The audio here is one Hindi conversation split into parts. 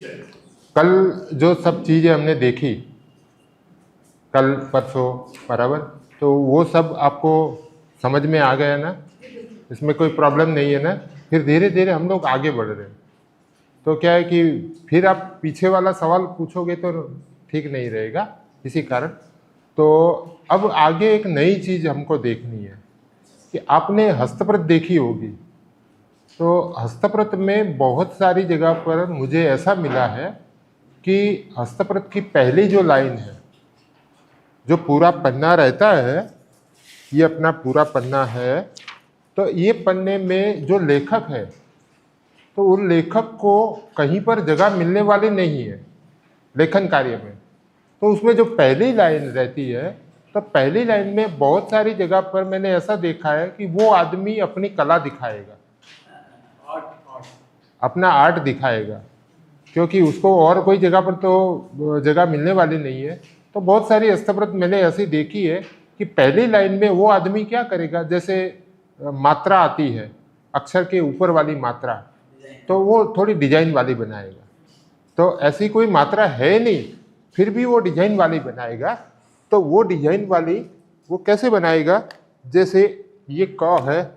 कल जो सब चीज़ें हमने देखी कल परसों बराबर, तो वो सब आपको समझ में आ गया ना, इसमें कोई प्रॉब्लम नहीं है ना। फिर धीरे धीरे हम लोग आगे बढ़ रहे हैं, तो क्या है कि फिर आप पीछे वाला सवाल पूछोगे तो ठीक नहीं रहेगा इसी कारण। तो अब आगे एक नई चीज़ हमको देखनी है कि आपने हस्तप्रत देखी होगी, तो हस्तप्रत में बहुत सारी जगह पर मुझे ऐसा मिला है कि हस्तप्रत की पहली जो लाइन है, जो पूरा पन्ना रहता है, ये अपना पूरा पन्ना है, तो ये पन्ने में जो लेखक है, तो उन लेखक को कहीं पर जगह मिलने वाली नहीं है लेखन कार्य में। तो उसमें जो पहली लाइन रहती है, तो पहली लाइन में बहुत सारी जगह पर मैंने ऐसा देखा है कि वो आदमी अपनी कला दिखाएगा, अपना आर्ट दिखाएगा, क्योंकि उसको और कोई जगह पर तो जगह मिलने वाली नहीं है। तो बहुत सारी हस्तप्रत मैंने ऐसी देखी है कि पहली लाइन में वो आदमी क्या करेगा, जैसे मात्रा आती है अक्षर के ऊपर वाली मात्रा, तो वो थोड़ी डिजाइन वाली बनाएगा। तो ऐसी कोई मात्रा है नहीं, फिर भी वो डिजाइन वाली बनाएगा। तो वो डिजाइन वाली वो कैसे बनाएगा, जैसे ये क है,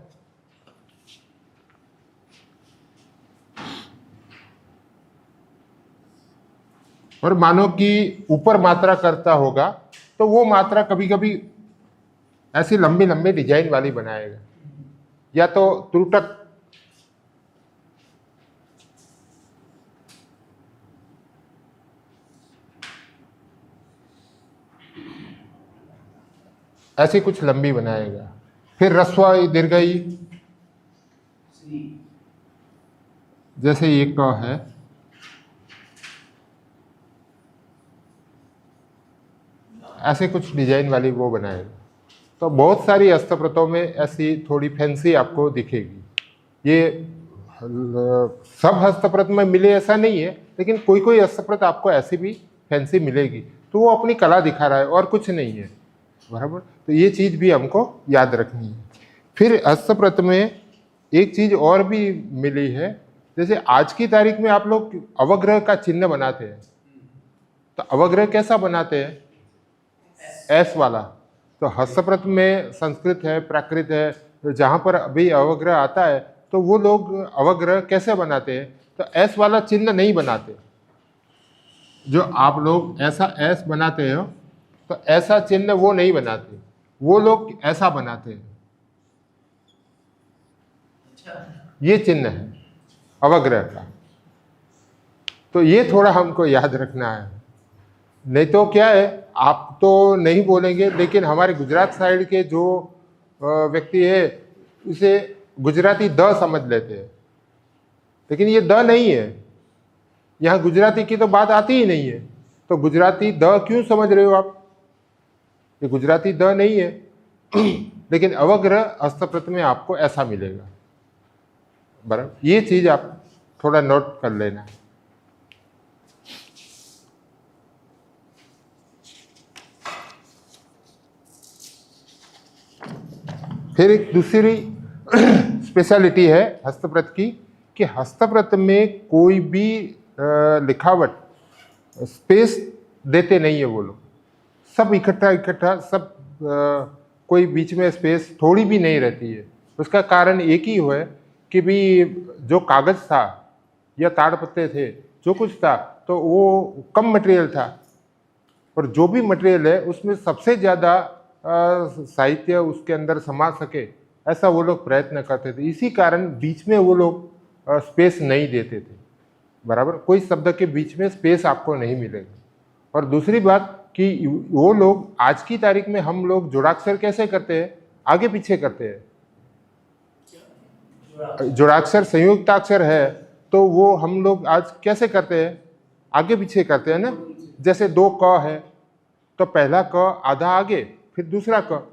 और मानो कि ऊपर मात्रा करता होगा, तो वो मात्रा कभी कभी ऐसी लंबी लंबी डिजाइन वाली बनाएगा, या तो त्रुटक, ऐसी कुछ लंबी बनाएगा। फिर रस्वा दीर्घई, जैसे ये क है, ऐसे कुछ डिजाइन वाली वो बनाएगा। तो बहुत सारी हस्तप्रतों में ऐसी थोड़ी फैंसी आपको दिखेगी। ये सब हस्तप्रत में मिले ऐसा नहीं है, लेकिन कोई कोई हस्तप्रत आपको ऐसी भी फैंसी मिलेगी, तो वो अपनी कला दिखा रहा है और कुछ नहीं है, बराबर। तो ये चीज़ भी हमको याद रखनी है। फिर हस्तप्रत में एक चीज़ और भी मिली है, जैसे आज की तारीख में आप लोग अवग्रह का चिन्ह बनाते हैं, तो अवग्रह कैसा बनाते हैं, एस वाला। तो हस्तप्रत में संस्कृत है, प्राकृत है, तो जहाँ पर अभी अवग्रह आता है, तो वो लोग अवग्रह कैसे बनाते हैं, तो एस वाला चिन्ह नहीं बनाते। जो आप लोग ऐसा एस बनाते हो, तो ऐसा चिन्ह वो नहीं बनाते, वो लोग ऐसा बनाते हैं। ये चिन्ह है अवग्रह का, तो ये थोड़ा हमको याद रखना है। नहीं तो क्या है, आप तो नहीं बोलेंगे, लेकिन हमारे गुजरात साइड के जो व्यक्ति है उसे गुजराती द समझ लेते हैं, लेकिन ये द नहीं है। यहाँ गुजराती की तो बात आती ही नहीं है, तो गुजराती द क्यों समझ रहे हो आप, ये गुजराती द नहीं है। लेकिन अवग्रह हस्तप्रत में आपको ऐसा मिलेगा, बराबर। ये चीज आप थोड़ा नोट कर लेना। फिर एक दूसरी स्पेशलिटी है हस्तप्रत की, कि हस्तप्रत में कोई भी लिखावट स्पेस देते नहीं है वो लोग, सब इकट्ठा इकट्ठा सब, कोई बीच में स्पेस थोड़ी भी नहीं रहती है। उसका कारण एक ही है कि भी जो कागज़ था या ताड़पत्रे थे, जो कुछ था, तो वो कम मटेरियल था, और जो भी मटेरियल है उसमें सबसे ज़्यादा साहित्य उसके अंदर समा सके, ऐसा वो लोग प्रयत्न करते थे। इसी कारण बीच में वो लोग स्पेस नहीं देते थे, बराबर। कोई शब्द के बीच में स्पेस आपको नहीं मिलेगा। और दूसरी बात कि वो लोग आज की तारीख में, हम लोग जोड़ाक्षर कैसे करते हैं, आगे पीछे करते हैं। जोड़ाक्षर संयुक्ताक्षर है, तो वो हम लोग आज कैसे करते हैं, आगे पीछे करते हैं ना। जैसे दो क है, तो पहला क आधा आगे, फिर दूसरा क,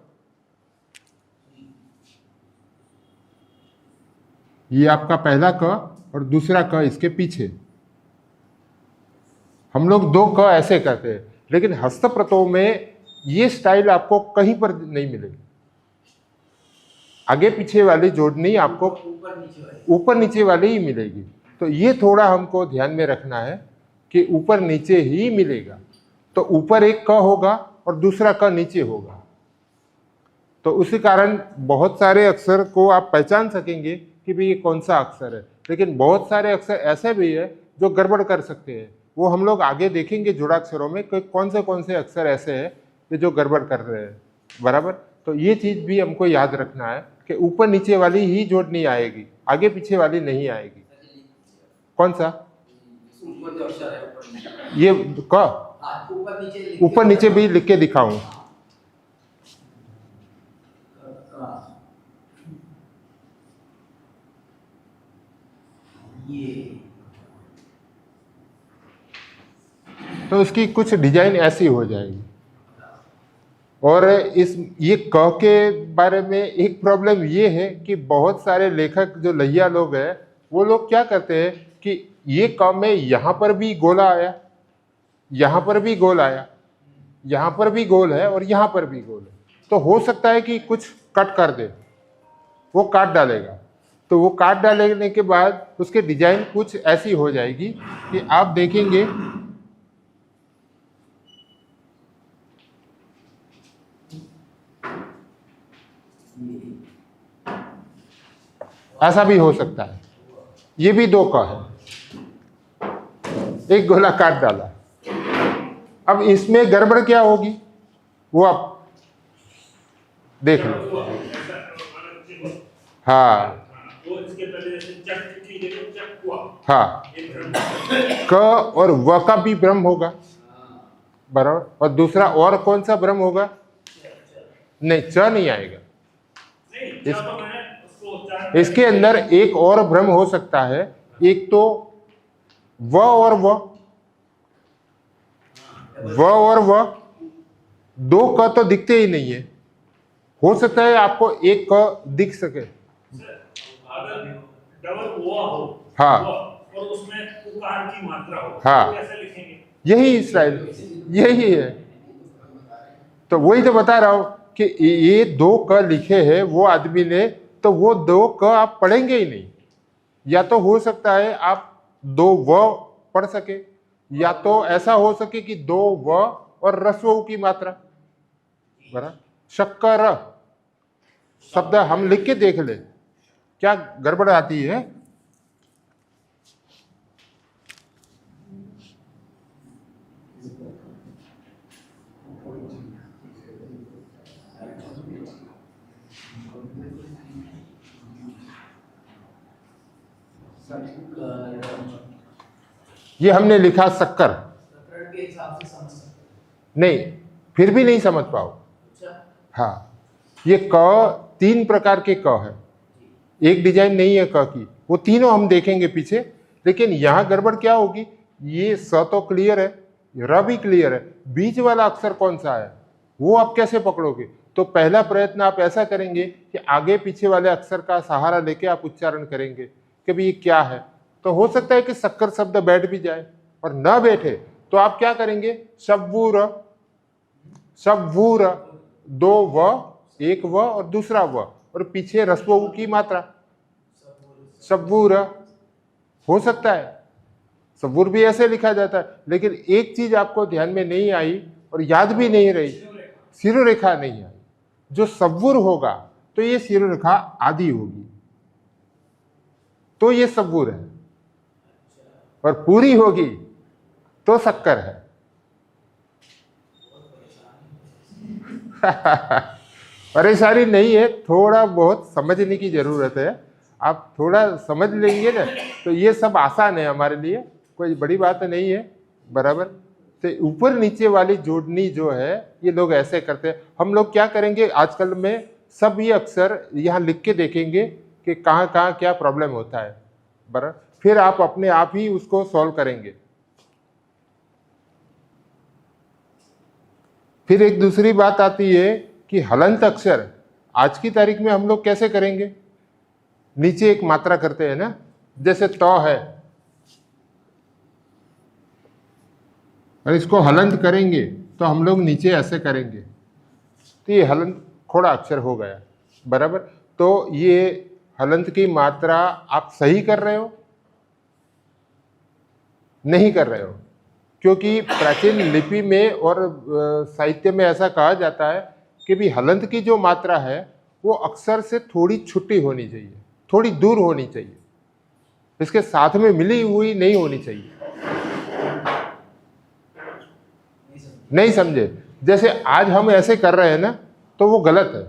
ये आपका पहला क और दूसरा क इसके पीछे। हम लोग दो क ऐसे करते हैं, लेकिन हस्तप्रतों में ये स्टाइल आपको कहीं पर नहीं मिलेगी। आगे पीछे वाली जोड़नी आपको ऊपर नीचे वाली ही मिलेगी। तो ये थोड़ा हमको ध्यान में रखना है कि ऊपर नीचे ही मिलेगा। तो ऊपर एक क होगा और दूसरा क नीचे होगा, तो उसी कारण बहुत सारे अक्षर को आप पहचान सकेंगे कि भाई ये कौन सा अक्षर है। लेकिन बहुत सारे अक्षर ऐसे भी है जो गड़बड़ कर सकते हैं, वो हम लोग आगे देखेंगे जुड़ाक्षरों में कि कौन से अक्षर ऐसे हैं कि जो गड़बड़ कर रहे हैं, बराबर। तो ये चीज भी हमको याद रखना है कि ऊपर नीचे वाली ही जोड़नी आएगी, आगे पीछे वाली नहीं आएगी। कौन सा? ये क ऊपर नीचे भी लिख के दिखाऊं। तो इसकी कुछ डिजाइन ऐसी हो जाएगी। और ये क के बारे में एक प्रॉब्लम ये है कि बहुत सारे लेखक जो लहिया लोग हैं, वो लोग क्या करते हैं कि ये क में यहां पर भी गोला आया, यहां पर भी गोल आया, यहां पर भी गोल है और यहां पर भी गोल है, तो हो सकता है कि कुछ कट कर दे, वो काट डालेगा। तो वो काट डालने के बाद उसके डिजाइन कुछ ऐसी हो जाएगी कि आप देखेंगे ऐसा भी हो सकता है। ये भी 2 क है, एक गोला काट डाला। अब इसमें गड़बड़ क्या होगी वो आप देख लो। हाँ हाँ, क और व का भी भ्रम होगा, बराबर। और दूसरा और कौन सा भ्रम होगा? नहीं, च नहीं आएगा। इसके अंदर एक और भ्रम हो सकता है, एक तो व और व 2 क तो दिखते ही नहीं है। हो सकता है आपको एक क दिख सके, हाँ, और उसमें उकार की मात्रा हो, हाँ, तो कैसे लिखेंगे? यही स्टाइल, यही है। तो वही तो बता रहा हूं कि ये 2 क लिखे हैं वो आदमी ने, तो वो 2 क आप पढ़ेंगे ही नहीं। या तो हो सकता है आप 2 व पढ़ सके, या तो ऐसा हो सके कि 2 व और रस्व की मात्रा, बराबर। शक्कर शब्द हम लिख के देख ले क्या गड़बड़ आती है। ये हमने लिखा शक्कर के हिसाब से समझ सकते नहीं, फिर भी नहीं समझ पाओ। हाँ, ये क 3 प्रकार के क है, एक डिजाइन नहीं है क की, वो तीनों हम देखेंगे पीछे। लेकिन यहां गड़बड़ क्या होगी, ये स तो क्लियर है, र भी क्लियर है, बीच वाला अक्षर कौन सा है वो आप कैसे पकड़ोगे। तो पहला प्रयत्न आप ऐसा करेंगे कि आगे पीछे वाले अक्षर का सहारा लेके आप उच्चारण करेंगे कि भाई ये क्या है। तो हो सकता है कि शक्कर शब्द बैठ भी जाए, और न बैठे तो आप क्या करेंगे, शब्बूर, शब्बूर, 2 व, 1 व और दूसरा व, और पीछे रस्व की मात्रा शब्बूर। हो सकता है सबूर भी ऐसे लिखा जाता है। लेकिन एक चीज आपको ध्यान में नहीं आई और याद भी नहीं रही, सिरोरेखा नहीं आई। जो सबूर होगा तो ये सिरोरेखा आदि होगी, तो ये सबूर है, और पूरी होगी तो शक्कर है। परेशानी नहीं है, थोड़ा बहुत समझने की जरूरत है। आप थोड़ा समझ लेंगे ना तो ये सब आसान है हमारे लिए, कोई बड़ी बात नहीं है, बराबर। तो ऊपर नीचे वाली जोड़नी जो है ये लोग ऐसे करते हैं। हम लोग क्या करेंगे आजकल में, सब ये अक्षर यहाँ लिख के देखेंगे कि कहाँ कहाँ क्या प्रॉब्लम होता है, बराबर। फिर आप अपने आप ही उसको सॉल्व करेंगे। फिर एक दूसरी बात आती है कि हलंत अक्षर आज की तारीख में हम लोग कैसे करेंगे, नीचे एक मात्रा करते हैं ना, जैसे त है, और इसको हलंत करेंगे तो हम लोग नीचे ऐसे करेंगे, तो ये हलंत खोड़ा अक्षर हो गया, बराबर। तो ये हलंत की मात्रा आप सही कर रहे हो, नहीं कर रहे हो, क्योंकि प्राचीन लिपि में और साहित्य में ऐसा कहा जाता है कि भी हलंत की जो मात्रा है वो अक्षर से थोड़ी छुट्टी होनी चाहिए, थोड़ी दूर होनी चाहिए, इसके साथ में मिली हुई नहीं होनी चाहिए। नहीं समझे? जैसे आज हम ऐसे कर रहे हैं ना, तो वो गलत है,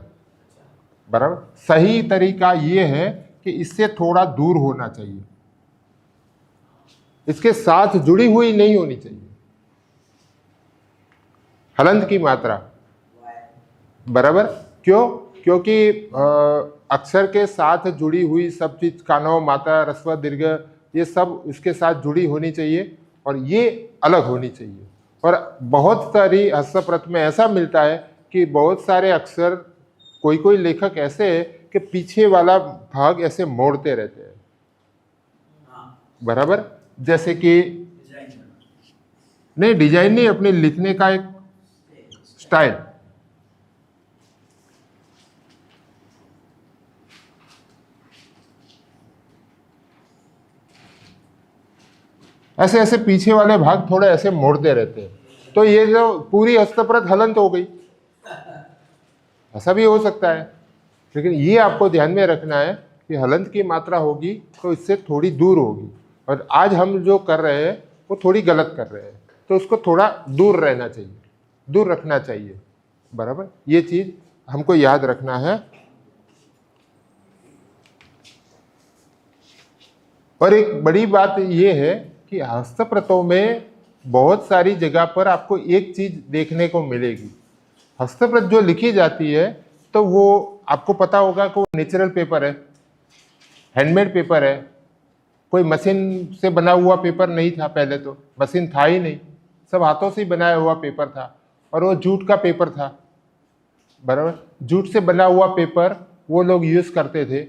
बराबर। सही तरीका ये है कि इससे थोड़ा दूर होना चाहिए, इसके साथ जुड़ी हुई नहीं होनी चाहिए हलंत की मात्रा, बराबर। क्यों? क्योंकि अक्षर के साथ जुड़ी हुई सब चीज, कानव, मात्रा, ह्रस्व, दीर्घ, ये सब इसके साथ जुड़ी होनी चाहिए और ये अलग होनी चाहिए। और बहुत सारी हस्तप्रत में ऐसा मिलता है कि बहुत सारे अक्षर, कोई कोई लेखक ऐसे है कि पीछे वाला भाग ऐसे मोड़ते रहते हैं, बराबर। जैसे कि नहीं, डिजाइन नहीं, अपने लिखने का एक स्टाइल। ऐसे ऐसे पीछे वाले भाग थोड़े ऐसे मोड़ते रहते हैं, तो ये जो पूरी हस्तप्रत हलंत हो गई, ऐसा भी हो सकता है। लेकिन ये आपको ध्यान में रखना है कि हलंत की मात्रा होगी तो इससे थोड़ी दूर होगी, और आज हम जो कर रहे हैं वो थोड़ी गलत कर रहे हैं, तो उसको थोड़ा दूर रहना चाहिए, दूर रखना चाहिए, बराबर। ये चीज हमको याद रखना है। और एक बड़ी बात ये है कि हस्तप्रतों में बहुत सारी जगह पर आपको एक चीज देखने को मिलेगी। हस्तप्रत जो लिखी जाती है तो वो आपको पता होगा कि वो नेचुरल पेपर है, हैंडमेड पेपर है, कोई मशीन से बना हुआ पेपर नहीं था। पहले तो मशीन था ही नहीं, सब हाथों से ही बनाया हुआ पेपर था, और वो जूट का पेपर था, बराबर। जूट से बना हुआ पेपर वो लोग यूज करते थे,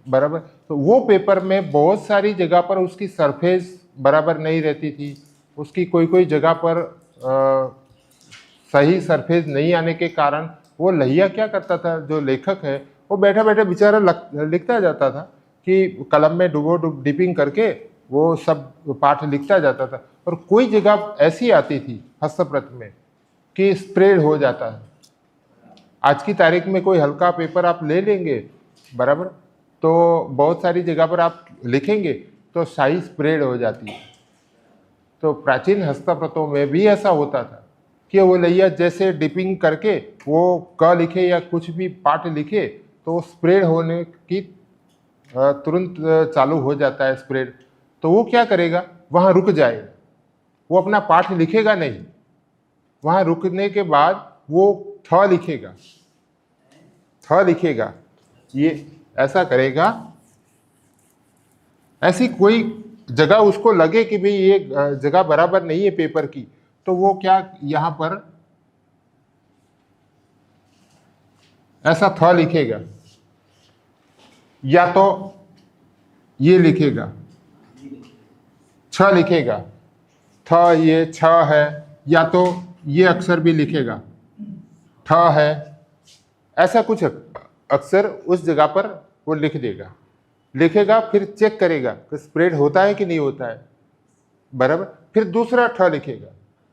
बराबर। तो वो पेपर में बहुत सारी जगह पर उसकी सरफेस बराबर नहीं रहती थी, उसकी कोई कोई जगह पर सही सरफेस नहीं आने के कारण वो लहिया क्या करता था, जो लेखक है वो बैठा बैठा बेचारा लिखता जाता था कि कलम में डिपिंग करके वो सब पाठ लिखता जाता था। और कोई जगह ऐसी आती थी हस्तप्रत में कि स्प्रेड हो जाता है। आज की तारीख में कोई हल्का पेपर आप ले लेंगे, बराबर, तो बहुत सारी जगह पर आप लिखेंगे तो शाही स्प्रेड हो जाती है। तो प्राचीन हस्तप्रतों में भी ऐसा होता था कि वो लैया जैसे डिपिंग करके वो क लिखे या कुछ भी पाठ लिखे तो वो स्प्रेड होने की तुरंत चालू हो जाता है स्प्रेड। तो वो क्या करेगा, वहाँ रुक जाएगा, वो अपना पाठ लिखेगा नहीं, वहाँ रुकने के बाद वो थ लिखेगा, थ लिखेगा, ये ऐसा करेगा। ऐसी कोई जगह उसको लगे कि भाई ये जगह बराबर नहीं है पेपर की, तो वो क्या यहां पर ऐसा थ लिखेगा, या तो ये लिखेगा, छ लिखेगा, थ ये छ है, या तो ये अक्षर भी लिखेगा, ठ है, ऐसा कुछ अक्षर उस जगह पर वो लिख देगा, लिखेगा, फिर चेक करेगा कि स्प्रेड होता है कि नहीं होता है, बराबर। फिर दूसरा ठ लिखेगा,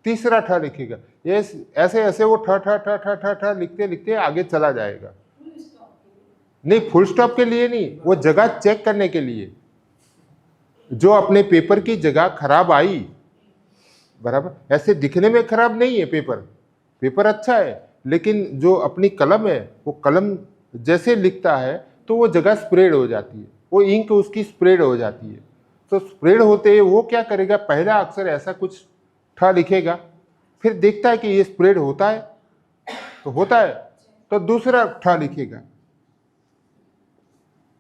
तीसरा ठ लिखेगा, ये ऐसे ऐसे वो ठ ठ ठ ठ ठ ठ लिखते लिखते आगे चला जाएगा। नहीं, फुल स्टॉप के लिए नहीं, वो जगह चेक करने के लिए, जो अपने पेपर की जगह खराब आई, बराबर। ऐसे दिखने में खराब नहीं है पेपर, पेपर अच्छा है, लेकिन जो अपनी कलम है वो कलम जैसे लिखता है तो वो जगह स्प्रेड हो जाती है, वो इंक उसकी स्प्रेड हो जाती है। तो स्प्रेड होते वो क्या करेगा, पहला अक्षर ऐसा कुछ ठ लिखेगा, फिर देखता है कि ये स्प्रेड होता है, तो होता है, तो दूसरा ठ लिखेगा,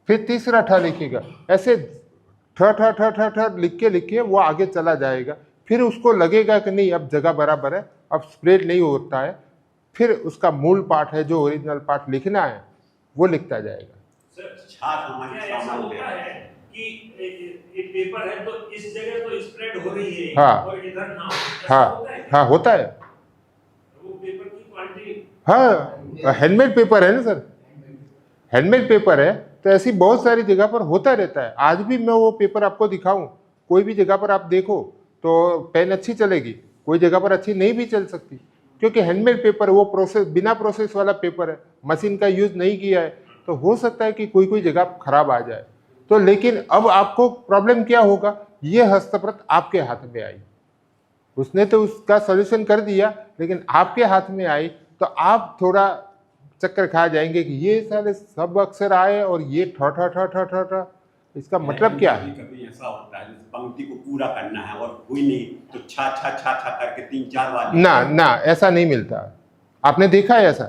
फिर तीसरा ठ लिखेगा, ऐसे ठ ठ ठ ठ ठ लिख के वो आगे चला जाएगा। फिर उसको लगेगा कि नहीं अब जगह बराबर है, अब स्प्रेड नहीं होता है, फिर उसका मूल पाठ है जो ओरिजिनल पाठ लिखना है वो लिखता जाएगा। क्या ऐसा होता है कि एक पेपर है तो इस जगह तो स्प्रेड हो रही है, हाँ, और इधर ना हो, हाँ, होता है? हाँ होता है, वो पेपर की क्वालिटी, हाँ, हैंडमेड पेपर है ना सर, हैंडमेड पेपर है, तो ऐसी बहुत सारी जगह पर होता रहता है। आज भी मैं वो पेपर आपको दिखाऊं, कोई भी जगह पर आप देखो तो पेन अच्छी चलेगी, कोई जगह पर अच्छी नहीं भी चल सकती, क्योंकि हैंडमेड पेपर वो प्रोसेस बिना प्रोसेस वाला पेपर है, मशीन का यूज़ नहीं किया है, तो हो सकता है कि कोई कोई जगह खराब आ जाए। तो लेकिन अब आपको प्रॉब्लम क्या होगा, ये हस्तप्रत आपके हाथ में आई, उसने तो उसका सॉल्यूशन कर दिया, लेकिन आपके हाथ में आई तो आप थोड़ा चक्कर खा जाएंगे कि ये सारे सब अक्षर आए और ये ठ ठ ठ ठ ठ ठ, इसका मतलब क्या है। कभी ऐसा होता है जैसे पंक्ति को पूरा करना है और हुई नहीं तो छा छा छा छा करके 3-4 बार ना ना, ऐसा नहीं मिलता। आपने देखा है ऐसा?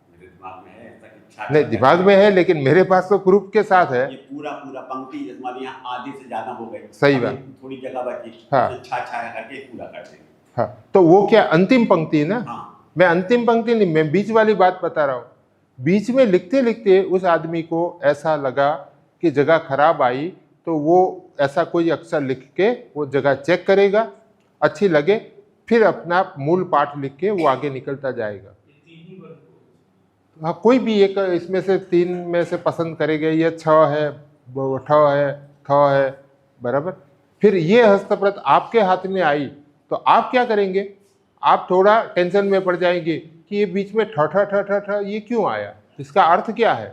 मेरे दिमाग में है ऐसा कि छा नहीं, दिमाग में है, लेकिन मेरे पास तो प्रूफ के साथ है। ये पूरा पूरा पंक्ति जैसे मान लीजिए यहाँ आधे से ज्यादा हो गए, सही अभी बात। थोड़ी जगह बची, हाँ। तो छा छा करके पूरा कर देंगे। हाँ, तो वो क्या अंतिम पंक्ति है ना। हाँ। मैं अंतिम पंक्ति नहीं, मैं बीच वाली बात बता रहा हूँ। बीच में लिखते लिखते उस आदमी को ऐसा लगा कि जगह खराब आई, तो वो ऐसा कोई अक्षर लिख के वो जगह चेक करेगा, अच्छी लगे, फिर अपना मूल पाठ लिख के वो आगे निकलता जाएगा। हाँ, कोई भी एक इसमें से 3 में से पसंद करेगा, ये छ है, ठ है, थ है, बराबर। फिर ये हस्तप्रत आपके हाथ में आई तो आप क्या करेंगे, आप थोड़ा टेंशन में पड़ जाएंगे कि ये बीच में ठ ठ ठ ठ ठ ये क्यों आया, इसका अर्थ क्या है।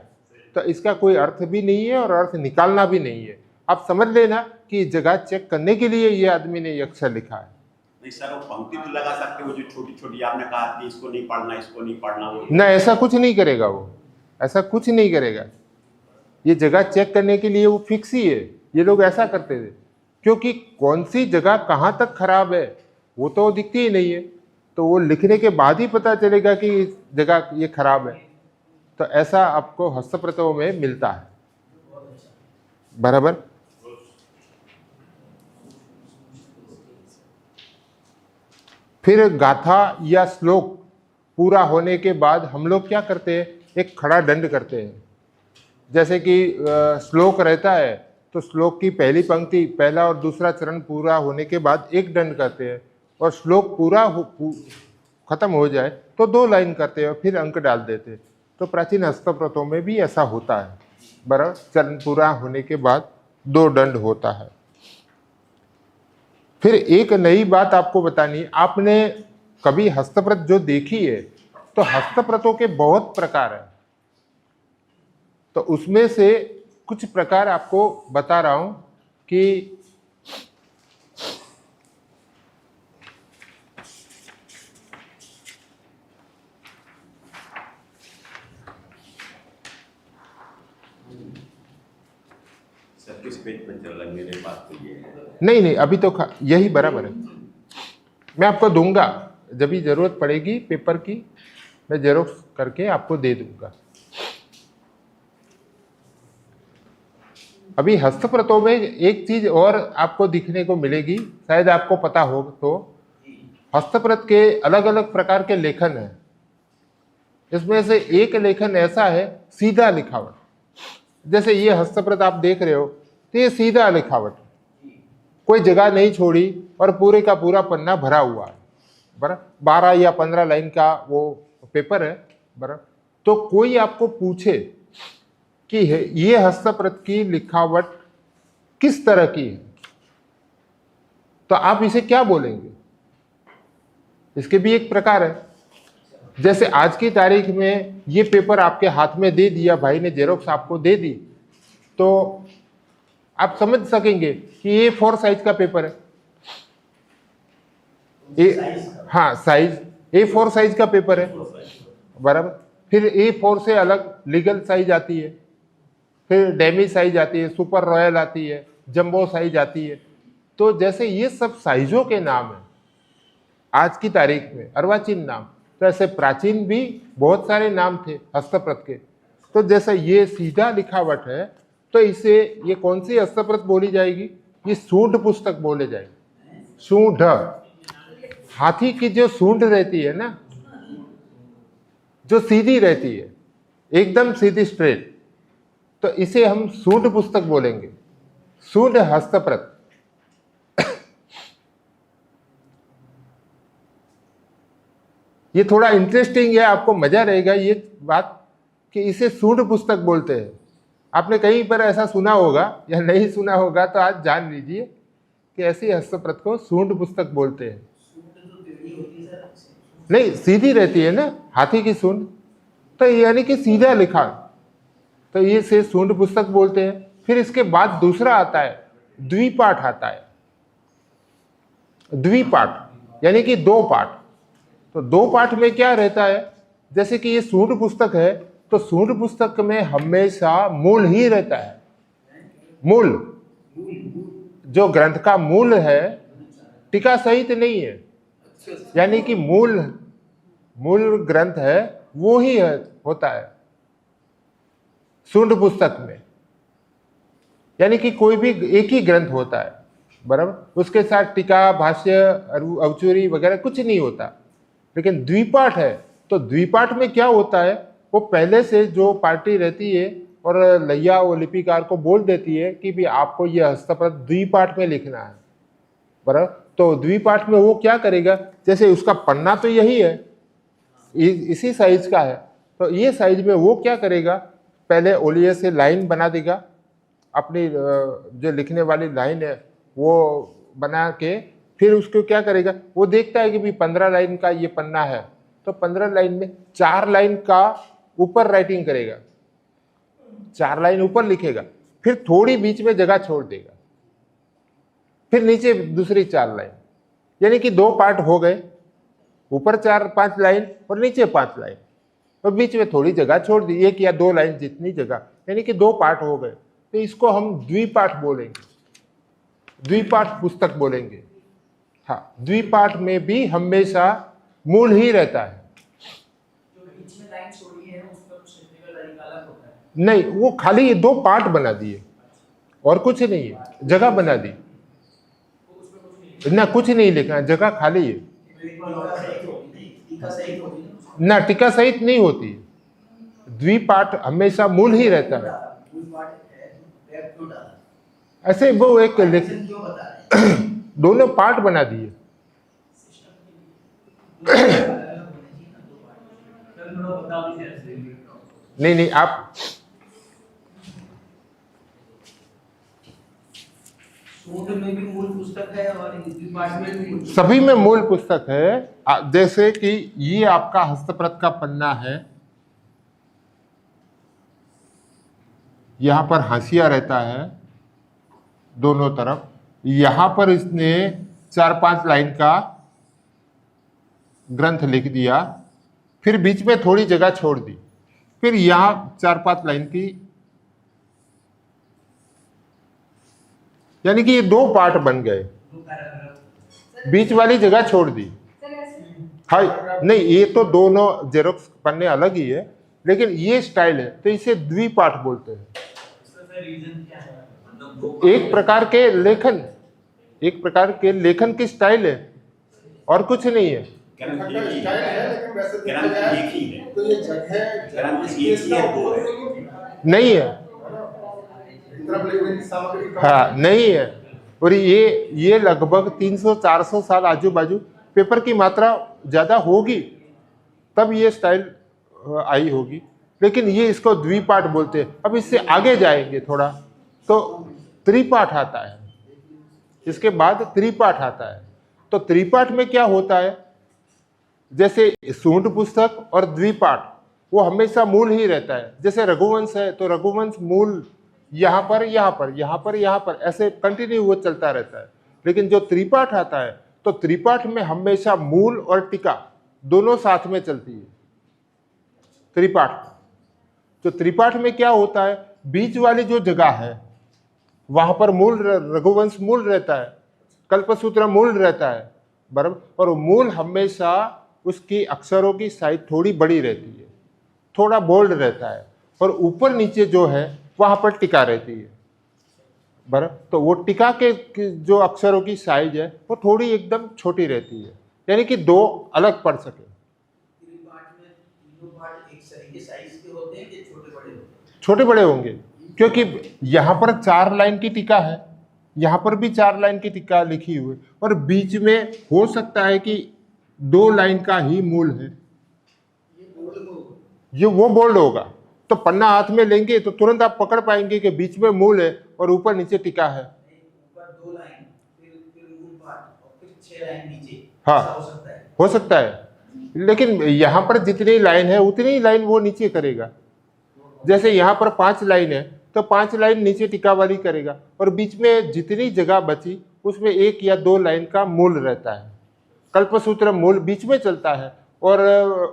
तो इसका कोई अर्थ भी नहीं है और अर्थ निकालना भी नहीं है। आप समझ लेना कि जगह चेक करने के लिए ये आदमी ने ये अक्षर लिखा है। नहीं सर, वो पंक्ति तो लगा सकते हो जो छोटी छोटी आपने कहा कि इसको नहीं पढ़ना, इसको नहीं पढ़ना, वो ना, ऐसा कुछ नहीं करेगा वो, ऐसा कुछ नहीं करेगा। ये जगह चेक करने के लिए वो फिक्स ही है। ये लोग ऐसा करते थे, क्योंकि कौन सी जगह कहाँ तक खराब है वो तो दिखती ही नहीं है, तो वो लिखने के बाद ही पता चलेगा कि इस जगह ये खराब है। तो ऐसा आपको हस्तप्रतों में मिलता है, बराबर। फिर गाथा या श्लोक पूरा होने के बाद हम लोग क्या करते हैं, एक खड़ा दंड करते हैं। जैसे कि श्लोक रहता है तो श्लोक की पहली पंक्ति, पहला और दूसरा चरण पूरा होने के बाद एक दंड करते हैं, और श्लोक पूरा खत्म हो जाए तो 2 लाइन करते हैं, फिर अंक डाल देते हैं। तो प्राचीन हस्तप्रतों में भी ऐसा होता है, बराबर। चरण पूरा होने के बाद 2 दंड होता है। फिर एक नई बात आपको बतानी, आपने कभी हस्तप्रत जो देखी है, तो हस्तप्रतों के बहुत प्रकार हैं, तो उसमें से कुछ प्रकार आपको बता रहा हूं कि सर किस पेज पर चल रहा है, मेरे पास तो ये है। नहीं, अभी तो यही बराबर है। मैं आपको दूंगा, जब भी जरूरत पड़ेगी पेपर की, मैं जेरोक्स करके आपको दे दूंगा। अभी हस्तप्रतों में एक चीज और आपको दिखने को मिलेगी, शायद आपको पता हो तो, हस्तप्रत के अलग अलग प्रकार के लेखन हैं। इसमें से एक लेखन ऐसा है सीधा लिखावट। जैसे ये हस्तप्रत आप देख रहे हो, तो ये सीधा लिखावट, कोई जगह नहीं छोड़ी और पूरे का पूरा पन्ना भरा हुआ है, बराबर। 12 या 15 लाइन का वो पेपर है, बराबर। तो कोई आपको पूछे कि ये हस्तप्रत की लिखावट किस तरह की है, तो आप इसे क्या बोलेंगे। इसके भी एक प्रकार है। जैसे आज की तारीख में ये पेपर आपके हाथ में दे दिया, भाई ने जेरोक्स आपको दे दी, तो आप समझ सकेंगे कि ये 4 साइज का पेपर है। हाँ, साइज A4 साइज का पेपर है, बराबर। फिर A4 से अलग लीगल साइज आती है, फिर डेमी साइज आती है, सुपर रॉयल आती है, जंबो साइज आती है। तो जैसे ये सब साइजों के नाम हैं आज की तारीख में, अर्वाचीन नाम। तो ऐसे प्राचीन भी बहुत सारे नाम थे हस्तप्रत के। तो जैसे ये सीधा लिखावट है, तो इसे ये कौन सी हस्तप्रत बोली जाएगी, ये सूंड पुस्तक बोले जाएगी। सूंड, हाथी की जो सूंड रहती है ना, जो सीधी रहती है, एकदम सीधी स्ट्रेट, तो इसे हम सूंड पुस्तक बोलेंगे, सूंड हस्तप्रत। ये थोड़ा इंटरेस्टिंग है, आपको मजा रहेगा ये बात कि इसे सूंड पुस्तक बोलते हैं। आपने कहीं पर ऐसा सुना होगा या नहीं सुना होगा, तो आज जान लीजिए कि ऐसी हस्तप्रत को सूंड पुस्तक बोलते हैं। सर नहीं, सीधी रहती है ना हाथी की सूंड, तो यानी कि सीधा लिखा, तो ये से सूंड पुस्तक बोलते हैं। फिर इसके बाद दूसरा आता है द्विपाठ आता है। द्विपाठ यानी कि दो पाठ। तो दो पाठ में क्या रहता है, जैसे कि ये सूंड पुस्तक है तो सूंड पुस्तक में हमेशा मूल ही रहता है। मूल जो ग्रंथ का मूल है टीका सहित नहीं है, यानी कि मूल ग्रंथ है वो ही है होता है सूंड पुस्तक में, यानी कि कोई भी एक ही ग्रंथ होता है, बराबर। उसके साथ टीका, भाष्य, अवचूरी वगैरह कुछ नहीं होता। लेकिन द्विपाठ है तो द्विपाठ में क्या होता है, वो पहले से जो पार्टी रहती है और लैया वो लिपिकार को बोल देती है कि भी आपको यह हस्तप्रत द्विपाठ में लिखना है, बराबर। तो द्विपाठ में वो क्या करेगा, जैसे उसका पन्ना तो यही है, इसी साइज का है, तो ये साइज में वो क्या करेगा, पहले ओलिये से लाइन बना देगा, अपनी जो लिखने वाली लाइन है वो बना के फिर उसको क्या करेगा, वो देखता है कि भी 15 लाइन का ये पन्ना है, तो 15 लाइन में 4 लाइन का ऊपर राइटिंग करेगा, 4 लाइन ऊपर लिखेगा, फिर थोड़ी बीच में जगह छोड़ देगा, फिर नीचे दूसरी 4 लाइन, यानी कि 2 पार्ट हो गए, ऊपर 4-5 लाइन और नीचे 5 लाइन, और बीच में थोड़ी जगह छोड़ दी, 1 या 2 लाइन जितनी जगह, यानी कि 2 पार्ट हो गए। तो इसको हम द्विपाठ बोलेंगे, द्विपाठ पुस्तक बोलेंगे। हाँ, द्विपाठ में भी हमेशा मूल ही रहता है। जो बीच में लाइन छोड़ी है उसका कुछ लिखने का तरीका अलग होता है? नहीं, वो खाली ये 2 पार्ट बना दिए और कुछ नहीं है, जगह बना दी ना, कुछ नहीं लिखा, जगह खाली है ना, टीका सहित नहीं होती। द्विपाठ हमेशा मूल ही रहता है। ऐसे वो एक दोनों पार्ट बना दिए। नहीं, आप सूंड में भी मूल पुस्तक है और द्विपाठ में भी मूल सभी में मूल पुस्तक है। जैसे कि ये आपका हस्तप्रत का पन्ना है, यहां पर हाशिया रहता है दोनों तरफ, यहां पर इसने 4-5 लाइन का ग्रंथ लिख दिया, फिर बीच में थोड़ी जगह छोड़ दी, फिर यहां 4-5 लाइन की, यानी कि ये 2 पार्ट बन गए, बीच वाली जगह छोड़ दी। हाँ, नहीं, ये तो दोनों जेरोक्स पन्ने अलग ही है, लेकिन ये स्टाइल है तो इसे द्विपाठ बोलते हैं। एक प्रकार के लेखन की स्टाइल है और कुछ नहीं है। ग्रंथ एक ही है, ग्रंथ एक ही है, 2 है नहीं है, हाँ नहीं है। और ये लगभग 300-400 साल आजू बाजू पेपर की मात्रा ज्यादा होगी तब ये स्टाइल आई होगी, लेकिन ये इसको द्विपाठ बोलते हैं। अब इससे आगे जाएंगे थोड़ा तो त्रिपाठ आता है, इसके बाद त्रिपाठ आता है। तो त्रिपाठ में क्या होता है, जैसे सूंड पुस्तक और द्विपाठ वो हमेशा मूल ही रहता है। जैसे रघुवंश है तो रघुवंश मूल यहाँ पर यहाँ पर यहाँ पर यहाँ पर ऐसे कंटिन्यू वो चलता रहता है। लेकिन जो त्रिपाठ आता है तो त्रिपाठ में हमेशा मूल और टीका दोनों साथ में चलती है। त्रिपाठ, तो त्रिपाठ में क्या होता है, बीच वाली जो जगह है वहां पर मूल रघुवंश मूल रहता है, कल्पसूत्र मूल रहता है, बराबर। और मूल हमेशा उसकी अक्षरों की साइज थोड़ी बड़ी रहती है, थोड़ा बोल्ड रहता है, और ऊपर नीचे जो है वहां पर टीका रहती है, बराबर। तो वो टीका के जो अक्षरों की साइज है वो थोड़ी एकदम छोटी रहती है, यानी कि 2 अलग पढ़ सके। छोटे बड़े होंगे क्योंकि यहाँ पर 4 लाइन की टीका है, यहाँ पर भी 4 लाइन की टीका लिखी हुई, और बीच में हो सकता है कि 2 लाइन का ही मूल है, ये वो बोल्ड होगा। तो पन्ना हाथ में लेंगे तो तुरंत आप पकड़ पाएंगे कि बीच में मूल है और ऊपर नीचे टीका है। ऊपर 2 लाइन फिर मूल पाठ और फिर 6 लाइन नीचे, हाँ, हो सकता है। हो सकता है, लेकिन यहाँ पर जितनी लाइन है उतनी ही लाइन वो नीचे करेगा। जैसे यहाँ पर 5 लाइन है तो 5 लाइन नीचे टिका वाली करेगा, और बीच में जितनी जगह बची उसमें 1 या 2 लाइन का मूल रहता है। कल्पसूत्र मूल बीच में चलता है, और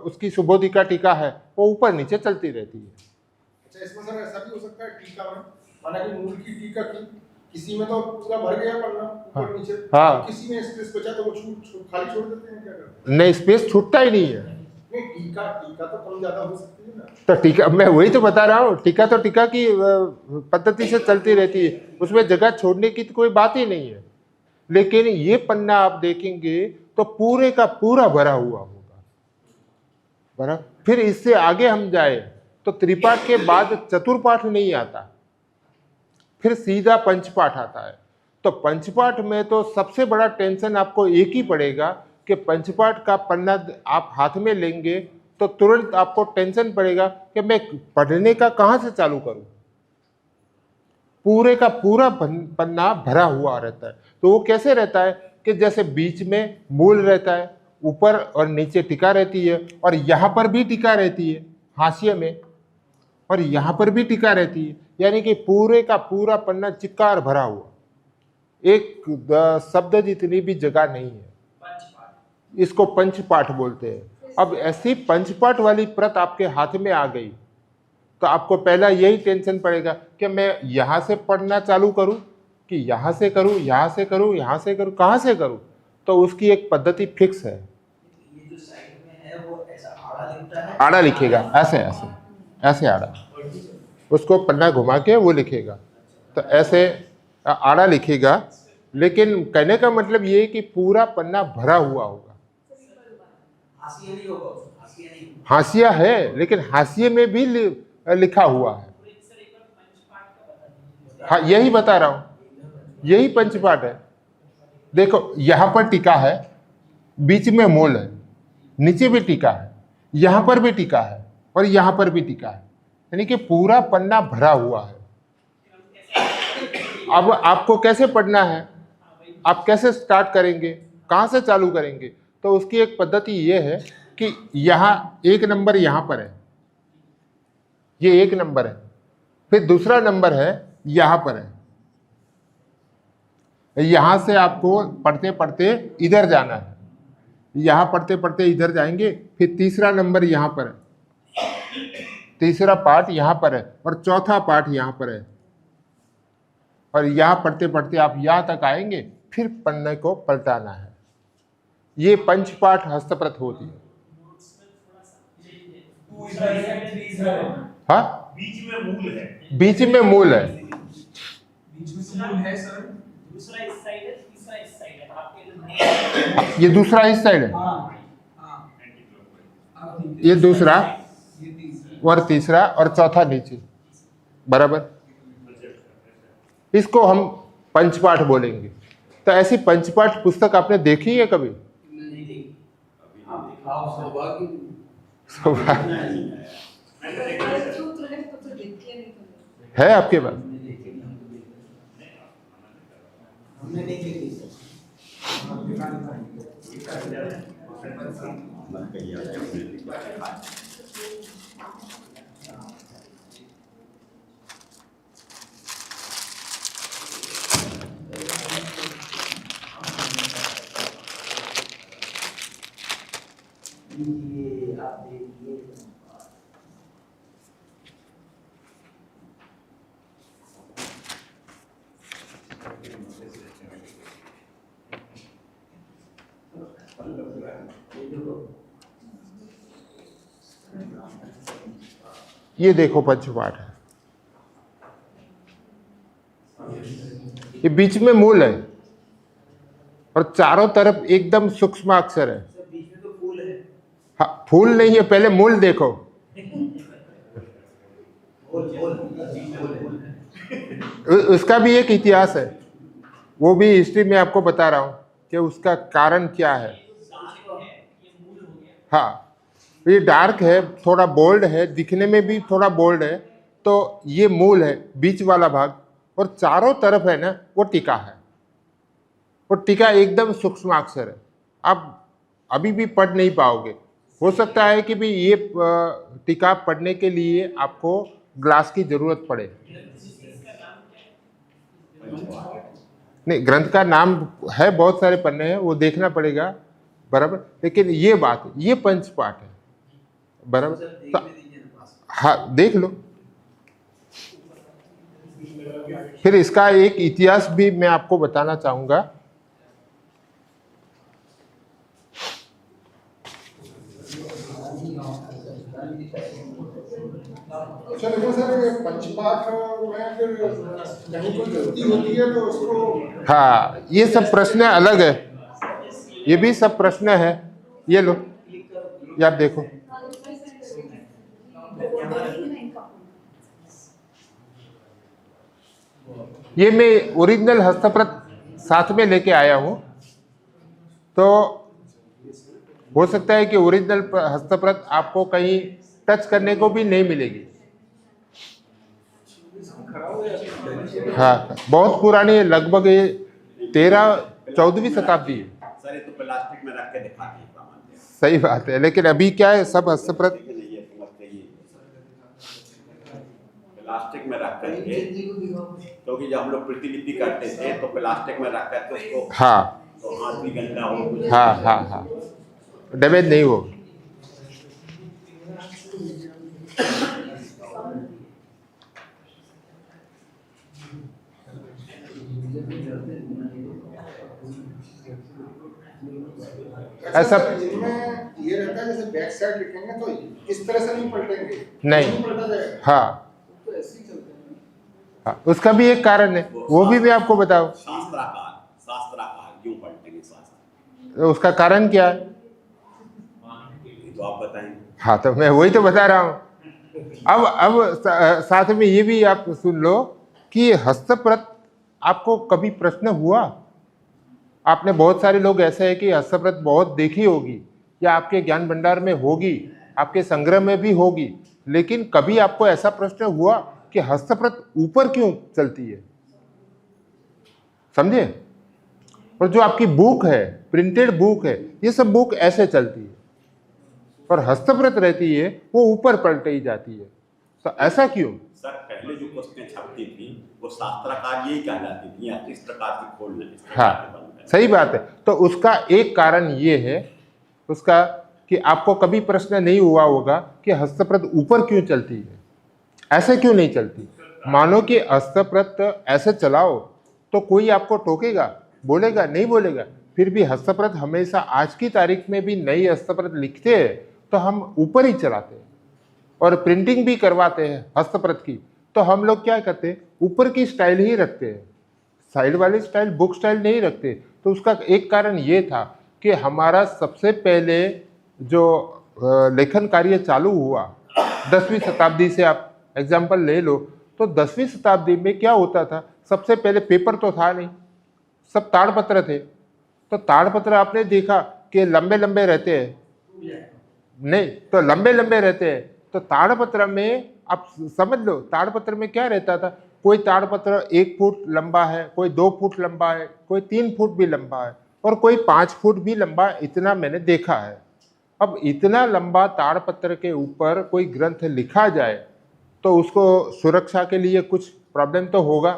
उसकी सुबोधिका टीका है वो ऊपर नीचे चलती रहती है। अच्छा, इसमें सर ऐसा भी हो सकता है टीका में, माना कि मूल की टीका की किसी में तो पूरा भर गया पन्ना ऊपर नीचे, हाँ। तो किसी में स्पेस बचा तो वो खाली छोड़ देते हैं, क्या करते नहीं, स्पेस छूटता ही नहीं है। हैं? नहीं, टीका टीका तो कम ज्यादा हो सकती है ना। तो टीका, मैं वही तो बता रहा हूँ, टीका तो टीका की पद्धति से चलती रहती है, उसमें जगह छोड़ने की तो कोई बात ही नहीं है। लेकिन ये पन्ना आप देखेंगे तो पूरे का पूरा भरा हुआ होगा, भरा। फिर इससे आगे हम जाए तो त्रिपाठ के बाद चतुर्पाठ नहीं आता, फिर सीधा पंचपाठ आता है। तो पंचपाठ में तो सबसे बड़ा टेंशन आपको एक ही पड़ेगा कि पंचपाठ का पन्ना आप हाथ में लेंगे तो तुरंत आपको टेंशन पड़ेगा कि मैं पढ़ने का कहाँ से चालू करूं। पूरे का पूरा पन्ना भरा हुआ रहता है। तो वो कैसे रहता है कि जैसे बीच में मूल रहता है, ऊपर और नीचे टीका रहती है, और यहाँ पर भी टीका रहती है हाशिए में, और यहाँ पर भी टीका रहती है, यानी कि पूरे का पूरा पन्ना चिक्कार भरा हुआ, एक शब्द जितनी भी जगह नहीं है। इसको पंचपाठ बोलते हैं। अब ऐसी पंचपाठ वाली प्रत आपके हाथ में आ गई तो आपको पहला यही टेंशन पड़ेगा कि मैं यहाँ से पढ़ना चालू करूँ कि यहाँ से करूँ, यहाँ से करूँ, यहाँ से करूँ, कहाँ से करूँ। तो उसकी एक पद्धति फिक्स है। ये जो साइड में है वो ऐसा आड़ा लिखता है, आड़ा लिखेगा, ऐसे ऐसे ऐसे आड़ा, उसको पन्ना घुमा के वो लिखेगा, तो ऐसे आड़ा लिखेगा। लेकिन कहने का मतलब ये है कि पूरा पन्ना भरा हुआ होगा। हाशिया नहीं होगा, हाशिया नहीं। हाशिया है, लेकिन हाशिए में भी लिखा हुआ है। हाँ, यही बता रहा हूँ, यही पंचपाठ है। देखो यहाँ पर टीका है, बीच में मूल है, नीचे भी टीका है, यहाँ पर भी टीका है, और यहाँ पर भी टीका है, यानी कि पूरा पन्ना भरा हुआ है। अब आपको कैसे पढ़ना है, आप कैसे स्टार्ट करेंगे, कहाँ से चालू करेंगे, तो उसकी एक पद्धति ये है कि यहाँ 1 नंबर यहाँ पर है, ये 1 नंबर है, फिर दूसरा नंबर है यहाँ पर है। यहाँ से आपको पढ़ते पढ़ते इधर जाना है, यहाँ पढ़ते पढ़ते इधर जाएंगे, फिर तीसरा नंबर यहाँ पर है, तीसरा पार्ट यहाँ पर है, और चौथा पार्ट यहाँ पर है, और यहाँ पढ़ते पढ़ते आप यहाँ तक आएंगे, फिर पन्ने को पलटाना है। ये पंचपाठ हस्तप्रत होती है। हाँ, बीच में मूल है, बीच में मूल है, बीच में मूल है सर, दूसरा इस साइड है, तीसरा इस साइड है आपके। ये दूसरा इस साइड है, ये दूसरा, और तीसरा, और चौथा नीचे, बराबर। इसको हम पंचपाठ बोलेंगे। तो ऐसी पंचपाठ पुस्तक आपने देखी है कभी? है आपके पास? ये देखो पंचपाठ है, ये बीच में मूल है, और चारों तरफ एकदम सूक्ष्म अक्षर है। बीच में तो फूल है। हाँ, फूल नहीं है, पहले मूल देखो। उसका भी एक इतिहास है, वो भी हिस्ट्री में आपको बता रहा हूं कि उसका कारण क्या है। हाँ, ये डार्क है, थोड़ा बोल्ड है, दिखने में भी थोड़ा बोल्ड है, तो ये मूल है, बीच वाला भाग, और चारों तरफ है ना वो टीका है, वो टीका एकदम सूक्ष्म अक्षर है। आप अभी भी पढ़ नहीं पाओगे। हो सकता है कि भी ये टीका पढ़ने के लिए आपको ग्लास की जरूरत पड़े। नहीं, ग्रंथ का नाम है, बहुत सारे पन्ने हैं, वो देखना पड़ेगा, बराबर। लेकिन ये बात, ये पंचपाठ है, बराबर। तो हाँ, देख लो। फिर इसका एक इतिहास भी मैं आपको बताना चाहूंगा। अच्छा, लेकिन सर पंचपाठ में फिर कहीं कोई गलती होती है तो उसको, हाँ, ये सब प्रश्न अलग है, ये भी सब प्रश्न है। ये लो, ये आप देखो। ये मैं ओरिजिनल हस्तप्रत साथ में लेके आया हूं, तो हो सकता है कि ओरिजिनल हस्तप्रत आपको कहीं टच करने को भी नहीं मिलेगी। हाँ, बहुत पुरानी है, लगभग ये 13-14वीं शताब्दी है। सर ये तो प्लास्टिक में रख के दिखाते हैं सामान। सही बात है, लेकिन अभी क्या है, सब हस्तप्रत प्लास्टिक में रख करके, क्योंकि जब हम लोग प्रतिलिपि करते थे तो प्लास्टिक में रख करके उसको, हाँ तो हाथ भी गंदा हो, हाँ हाँ हाँ, डैमेज नहीं हो। ऐसा इनमें ये रहता है जैसे बैक साइड लिखेंगे तो इस तरह से नहीं पलटेंगे, नहीं, पलटा जाएगा। हाँ तो ऐसे ही चलते हैं। हाँ, उसका भी एक कारण है, वो भी मैं आपको बताऊं। शास्त्राकार क्यों पलटेंगे शास्त्र, तो उसका कारण क्या है? ये तो आप बताएंगे। हाँ, तो मैं वही तो बता रहा हूँ। अब साथ में ये भी आप सुन लो कि हस्तप्रत आपको कभी प्रश्न हुआ? आपने, बहुत सारे लोग ऐसे हैं कि हस्तप्रत बहुत देखी होगी या आपके ज्ञान भंडार में होगी, आपके संग्रह में भी होगी, लेकिन कभी आपको ऐसा प्रश्न हुआ कि हस्तप्रत ऊपर क्यों चलती है? समझे? और जो आपकी बुक है, प्रिंटेड बुक है, ये सब बुक ऐसे चलती है, और हस्तप्रत रहती है वो ऊपर पलटी जाती है। तो ऐसा क्यों? सर पहले जो पुस्तकें छपती थी वो शास्त्राकार यही कहलाती थी, या इस प्रकार से खोलना, इस प्रकार से हाँ, बंद करना। सही बात है। तो उसका एक कारण ये है उसका कि आपको कभी प्रश्न नहीं हुआ होगा कि हस्तप्रत ऊपर क्यों चलती है, ऐसे क्यों नहीं चलती। मानो कि हस्तप्रत ऐसे चलाओ तो कोई आपको टोकेगा, बोलेगा? नहीं बोलेगा। फिर भी हस्तप्रत हमेशा, आज की तारीख में भी नई हस्तप्रत लिखते हैं तो हम ऊपर ही चलाते हैं, और प्रिंटिंग भी करवाते हैं हस्तप्रत की, तो हम लोग क्या करते हैं, ऊपर की स्टाइल ही रखते हैं, साइड वाली स्टाइल, बुक स्टाइल नहीं रखते। तो उसका एक कारण ये था कि हमारा सबसे पहले जो लेखन कार्य चालू हुआ 10वीं शताब्दी से, आप एग्जाम्पल ले लो, तो 10वीं शताब्दी में क्या होता था, सबसे पहले पेपर तो था नहीं, सब ताड़पत्र थे। तो ताड़पत्र आपने देखा कि लंबे लंबे रहते हैं, नहीं तो लंबे लंबे रहते हैं। तो ताड़पत्र में आप समझ लो, ताड़पत्र में क्या रहता था, कोई ताड़पत्र 1 फुट लंबा है, कोई 2 फुट लंबा है, कोई 3 फुट भी लंबा है, और कोई 5 फुट भी लंबा, इतना मैंने देखा है। अब इतना लंबा ताड़पत्र के ऊपर कोई ग्रंथ लिखा जाए तो उसको सुरक्षा के लिए कुछ प्रॉब्लम तो होगा।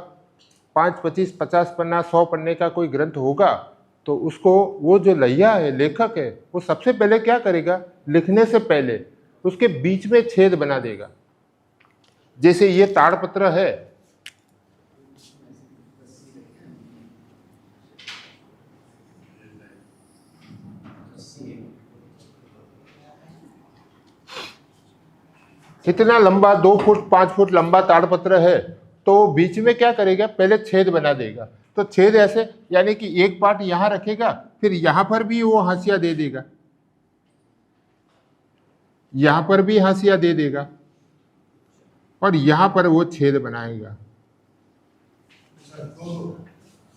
5, 25, 50 पन्ना, 100 पन्ने का कोई ग्रंथ होगा तो उसको, वो जो लैया है, लेखक है, वो सबसे पहले क्या करेगा, लिखने से पहले उसके बीच में छेद बना देगा। जैसे ये ताड़पत्र है, इतना लंबा 2 फुट 5 फुट लंबा ताड़पत्र है, तो बीच में क्या करेगा, पहले छेद बना देगा। तो छेद ऐसे, यानी कि एक पार्ट यहां रखेगा, फिर यहां पर भी वो हाशिया दे देगा, यहां पर भी हाशिया दे देगा, और यहां पर वो छेद बनाएगा।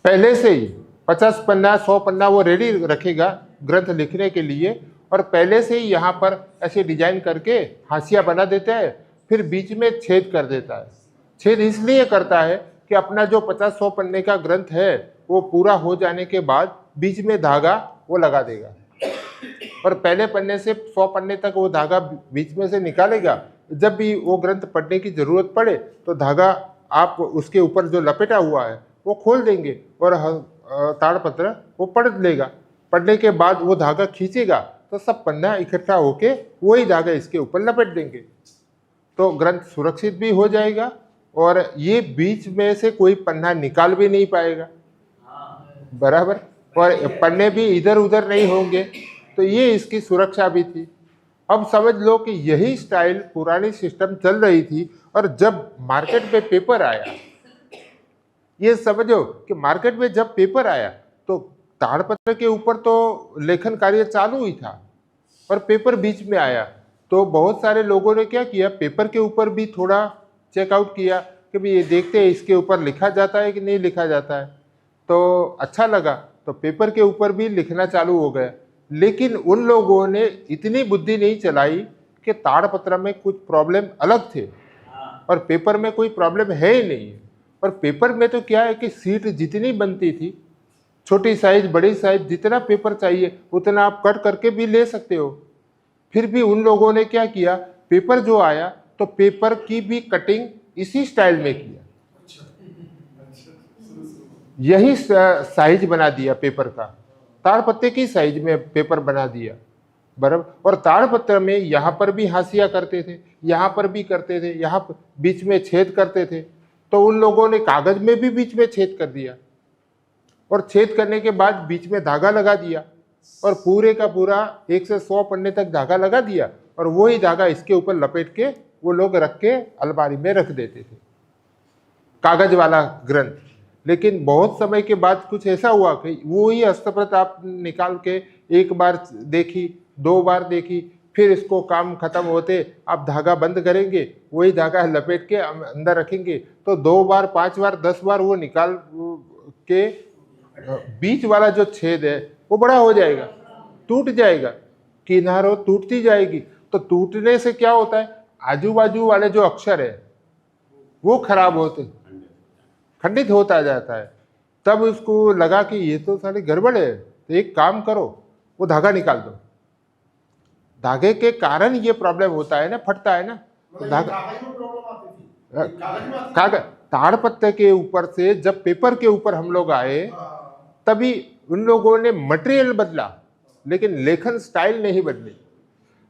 पहले से ही 50 पन्ना 100 पन्ना वो रेडी रखेगा ग्रंथ लिखने के लिए, और पहले से ही यहाँ पर ऐसे डिजाइन करके हाशिया बना देता है, फिर बीच में छेद कर देता है। छेद इसलिए करता है कि अपना जो 50-100 पन्ने का ग्रंथ है वो पूरा हो जाने के बाद बीच में धागा वो लगा देगा। और पहले पन्ने से 100 पन्ने तक वो धागा बीच में से निकालेगा। जब भी वो ग्रंथ पढ़ने की जरूरत पड़े तो धागा आप उसके ऊपर जो लपेटा हुआ है वो खोल देंगे और ताड़पत्र वो पढ़ लेगा। पढ़ने के बाद वो धागा खींचेगा तो सब पन्ना इकट्ठा होके वही धागा इसके ऊपर लपेट देंगे, तो ग्रंथ सुरक्षित भी हो जाएगा और ये बीच में से कोई पन्ना निकाल भी नहीं पाएगा, बराबर, और पन्ने भी इधर उधर नहीं होंगे। तो ये इसकी सुरक्षा भी थी। अब समझ लो कि यही स्टाइल पुरानी सिस्टम चल रही थी, और जब मार्केट में पेपर आया, ये समझो कि मार्केट में जब पेपर आया तो ताड़पत्र के ऊपर तो लेखन कार्य चालू ही था और पेपर बीच में आया, तो बहुत सारे लोगों ने क्या किया, पेपर के ऊपर भी थोड़ा चेकआउट किया कि भाई ये देखते हैं इसके ऊपर लिखा जाता है कि नहीं लिखा जाता है। तो अच्छा लगा तो पेपर के ऊपर भी लिखना चालू हो गया। लेकिन उन लोगों ने इतनी बुद्धि नहीं चलाई कि ताड़पत्र में कुछ प्रॉब्लम अलग थे और पेपर में कोई प्रॉब्लम है ही नहीं। और पेपर में तो क्या है कि सीट जितनी बनती थी, छोटी साइज बड़ी साइज, जितना पेपर चाहिए उतना आप कट करके भी ले सकते हो। फिर भी उन लोगों ने क्या किया, पेपर जो आया तो पेपर की भी कटिंग इसी स्टाइल में किया, यही साइज बना दिया पेपर का, ताड़पत्रे की साइज में पेपर बना दिया, बराबर। और ताड़पत्र में यहाँ पर भी हाशिया करते थे, यहाँ पर भी करते थे, यहाँ पर बीच में छेद करते थे, तो उन लोगों ने कागज में भी बीच में छेद कर दिया और छेद करने के बाद बीच में धागा लगा दिया और पूरे का पूरा 1 से 100 पन्ने तक धागा लगा दिया और वही धागा इसके ऊपर लपेट के वो लोग रख के अलमारी में रख देते थे, कागज वाला ग्रंथ। लेकिन बहुत समय के बाद कुछ ऐसा हुआ कि वही हस्तप्रत आप निकाल के एक बार देखी, 2 बार देखी, फिर इसको काम खत्म होते आप धागा बंद करेंगे, वही धागा लपेट के अंदर रखेंगे, तो 2 बार 5 बार 10 बार वो निकाल के बीच वाला जो छेद है वो बड़ा हो जाएगा, टूट जाएगा, किनारों टूटती जाएगी। तो टूटने से क्या होता है, आजू बाजू वाले जो अक्षर है वो खराब होते, खंडित होता जाता है। तब उसको लगा कि ये तो सारी गड़बड़ है, तो एक काम करो, वो धागा निकाल दो। धागे के कारण ये प्रॉब्लम होता है ना, फटता है ना, तो धागा कागज ताड़पत्र के ऊपर से जब पेपर के ऊपर हम लोग आए तभी उन लोगों ने मटेरियल बदला लेकिन लेखन स्टाइल नहीं बदली।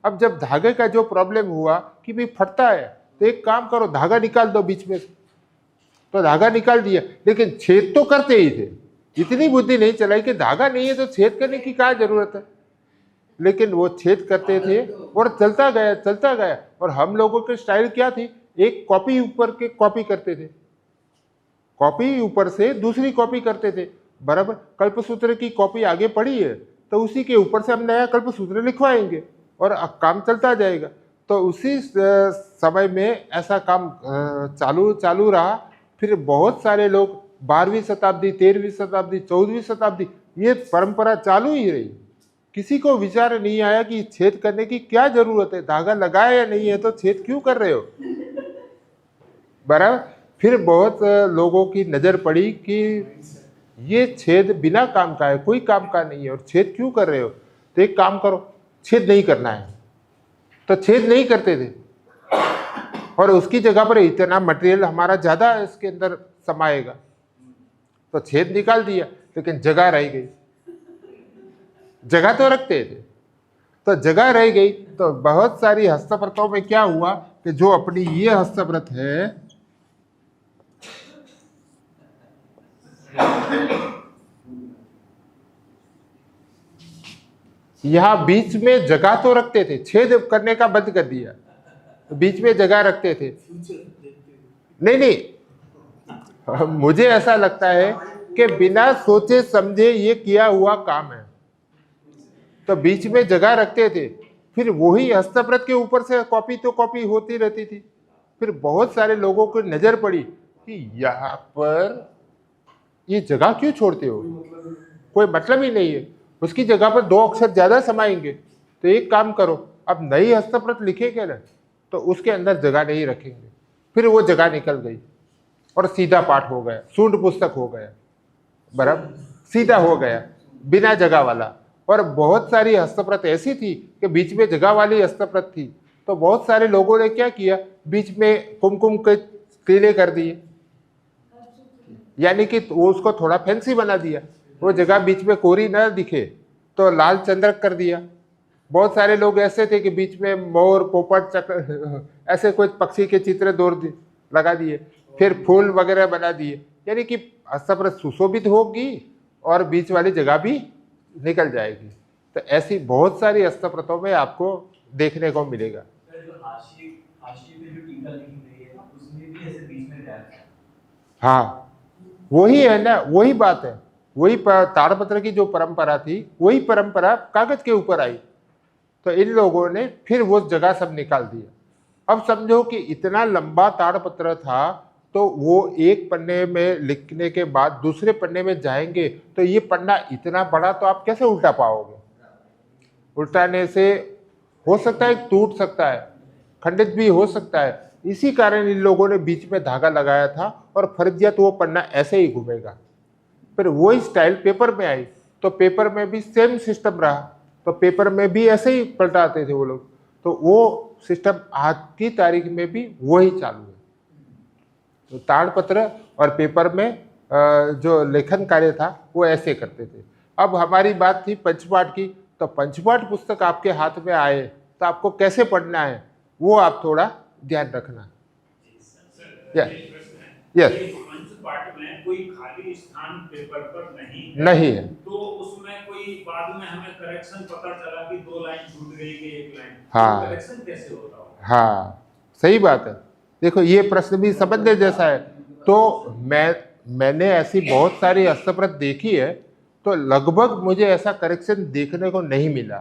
अब जब धागे का जो प्रॉब्लम हुआ कि भी फटता है, तो एक काम करो, धागा निकाल दो बीच में से, तो धागा निकाल दिया, लेकिन छेद तो करते ही थे। इतनी बुद्धि नहीं चलाई कि धागा नहीं है तो छेद करने की क्या जरूरत है, लेकिन वो छेद करते थे और चलता गया। और हम लोगों की स्टाइल क्या थी, एक कॉपी ऊपर के कॉपी करते थे, कॉपी ऊपर से दूसरी कॉपी करते थे, बराबर। कल्पसूत्र की कॉपी आगे पड़ी है तो उसी के ऊपर से हम नया कल्पसूत्र लिखवाएंगे और काम चलता जाएगा। तो उसी समय में ऐसा काम चालू रहा। फिर बहुत सारे लोग 12वीं शताब्दी, 13वीं शताब्दी, 14वीं शताब्दी ये परंपरा चालू ही रही। किसी को विचार नहीं आया कि छेद करने की क्या जरूरत है, धागा लगाया या नहीं है तो छेद क्यों कर रहे हो, बराबर। फिर बहुत लोगों की नजर पड़ी कि ये छेद बिना काम का है, कोई काम का नहीं है और छेद क्यों कर रहे हो, तो एक काम करो, छेद नहीं करना है। तो छेद नहीं करते थे और उसकी जगह पर इतना मटेरियल हमारा ज़्यादा इसके अंदर समाएगा, तो छेद निकाल दिया, लेकिन जगह रह गई। जगह तो रखते थे, तो जगह रह गई। तो बहुत सारी हस्तप्रतों में क्या हुआ कि जो अपनी ये हस्तप्रत है, यहां बीच में जगह तो रखते थे, छेद करने का बंद कर दिया, तो बीच में जगह रखते थे। नहीं, मुझे ऐसा लगता है कि बिना सोचे समझे ये किया हुआ काम है। तो बीच में जगह रखते थे, फिर वही हस्तप्रत के ऊपर से कॉपी तो कॉपी होती रहती थी। फिर बहुत सारे लोगों को नजर पड़ी कि यहाँ पर ये जगह क्यों छोड़ते हो, कोई मतलब ही नहीं है, उसकी जगह पर 2 अक्षर ज्यादा समाएंगे। तो एक काम करो, अब नई हस्तप्रत लिखेंगे ना तो उसके अंदर जगह नहीं रखेंगे। फिर वो जगह निकल गई और सीधा पाठ हो गया, शून्य पुस्तक हो गया, बराबर, सीधा हो गया बिना जगह वाला। और बहुत सारी हस्तप्रत ऐसी थी कि बीच में जगह वाली हस्तप्रत थी, तो बहुत सारे लोगों ने क्या किया, बीच में कुमकुम के टीले कर दिए, यानी कि वो उसको थोड़ा फैंसी बना दिया, वो जगह बीच में कोरी न दिखे तो लाल चंद्रक कर दिया। बहुत सारे लोग ऐसे थे कि बीच में मोर, पोपट, चक्र ऐसे कुछ पक्षी के चित्र लगा दिए, फिर फूल वगैरह बना दिए, यानी कि हस्तप्रत सुशोभित होगी और बीच वाली जगह भी निकल जाएगी। तो ऐसी बहुत सारी हस्तप्रतों में आपको देखने को मिलेगा। जो हाशिए पे जो टीका लिखी गई है उसमें भी ऐसे बीच में गैप है। हाँ, वही है ना, वही बात है, वही ताड़पत्र की जो परंपरा थी वही परंपरा कागज के ऊपर आई, तो इन लोगों ने फिर वो जगह सब निकाल दिया। अब समझो कि इतना लंबा ताड़पत्र था, तो वो एक पन्ने में लिखने के बाद दूसरे पन्ने में जाएंगे तो ये पन्ना इतना बड़ा तो आप कैसे उल्टा पाओगे? उल्टाने से हो सकता है टूट सकता है, खंडित भी हो सकता है। इसी कारण इन लोगों ने बीच में धागा लगाया था और फर्जियत वो पन्ना ऐसे ही घूमेगा। फिर वही स्टाइल पेपर में आई, तो पेपर में भी सेम सिस्टम रहा, तो पेपर में भी ऐसे ही पलटाते थे वो लोग, तो वो सिस्टम आज की तारीख में भी वही चालू है। तो ताड़पत्र और पेपर में जो लेखन कार्य था वो ऐसे करते थे। अब हमारी बात थी पंचपाठ की, तो पंचपाठ पुस्तक आपके हाथ में आए तो आपको कैसे पढ़ना है वो आप थोड़ा ध्यान रखना। यस, पंचपाठ में कोई खाली स्थान पेपर पर नहीं है, तो उसमें कोई बाद में हमें करेक्शन पता चला कि 2 लाइन छूट गई कि 1 लाइन, हाँ, करेक्शन कैसे होता होगा? हाँ, सही बात है। देखो ये प्रश्न भी समझने जैसा है। तो मैंने ऐसी बहुत सारी हस्तप्रत देखी है, तो लगभग मुझे ऐसा करेक्शन देखने को नहीं मिला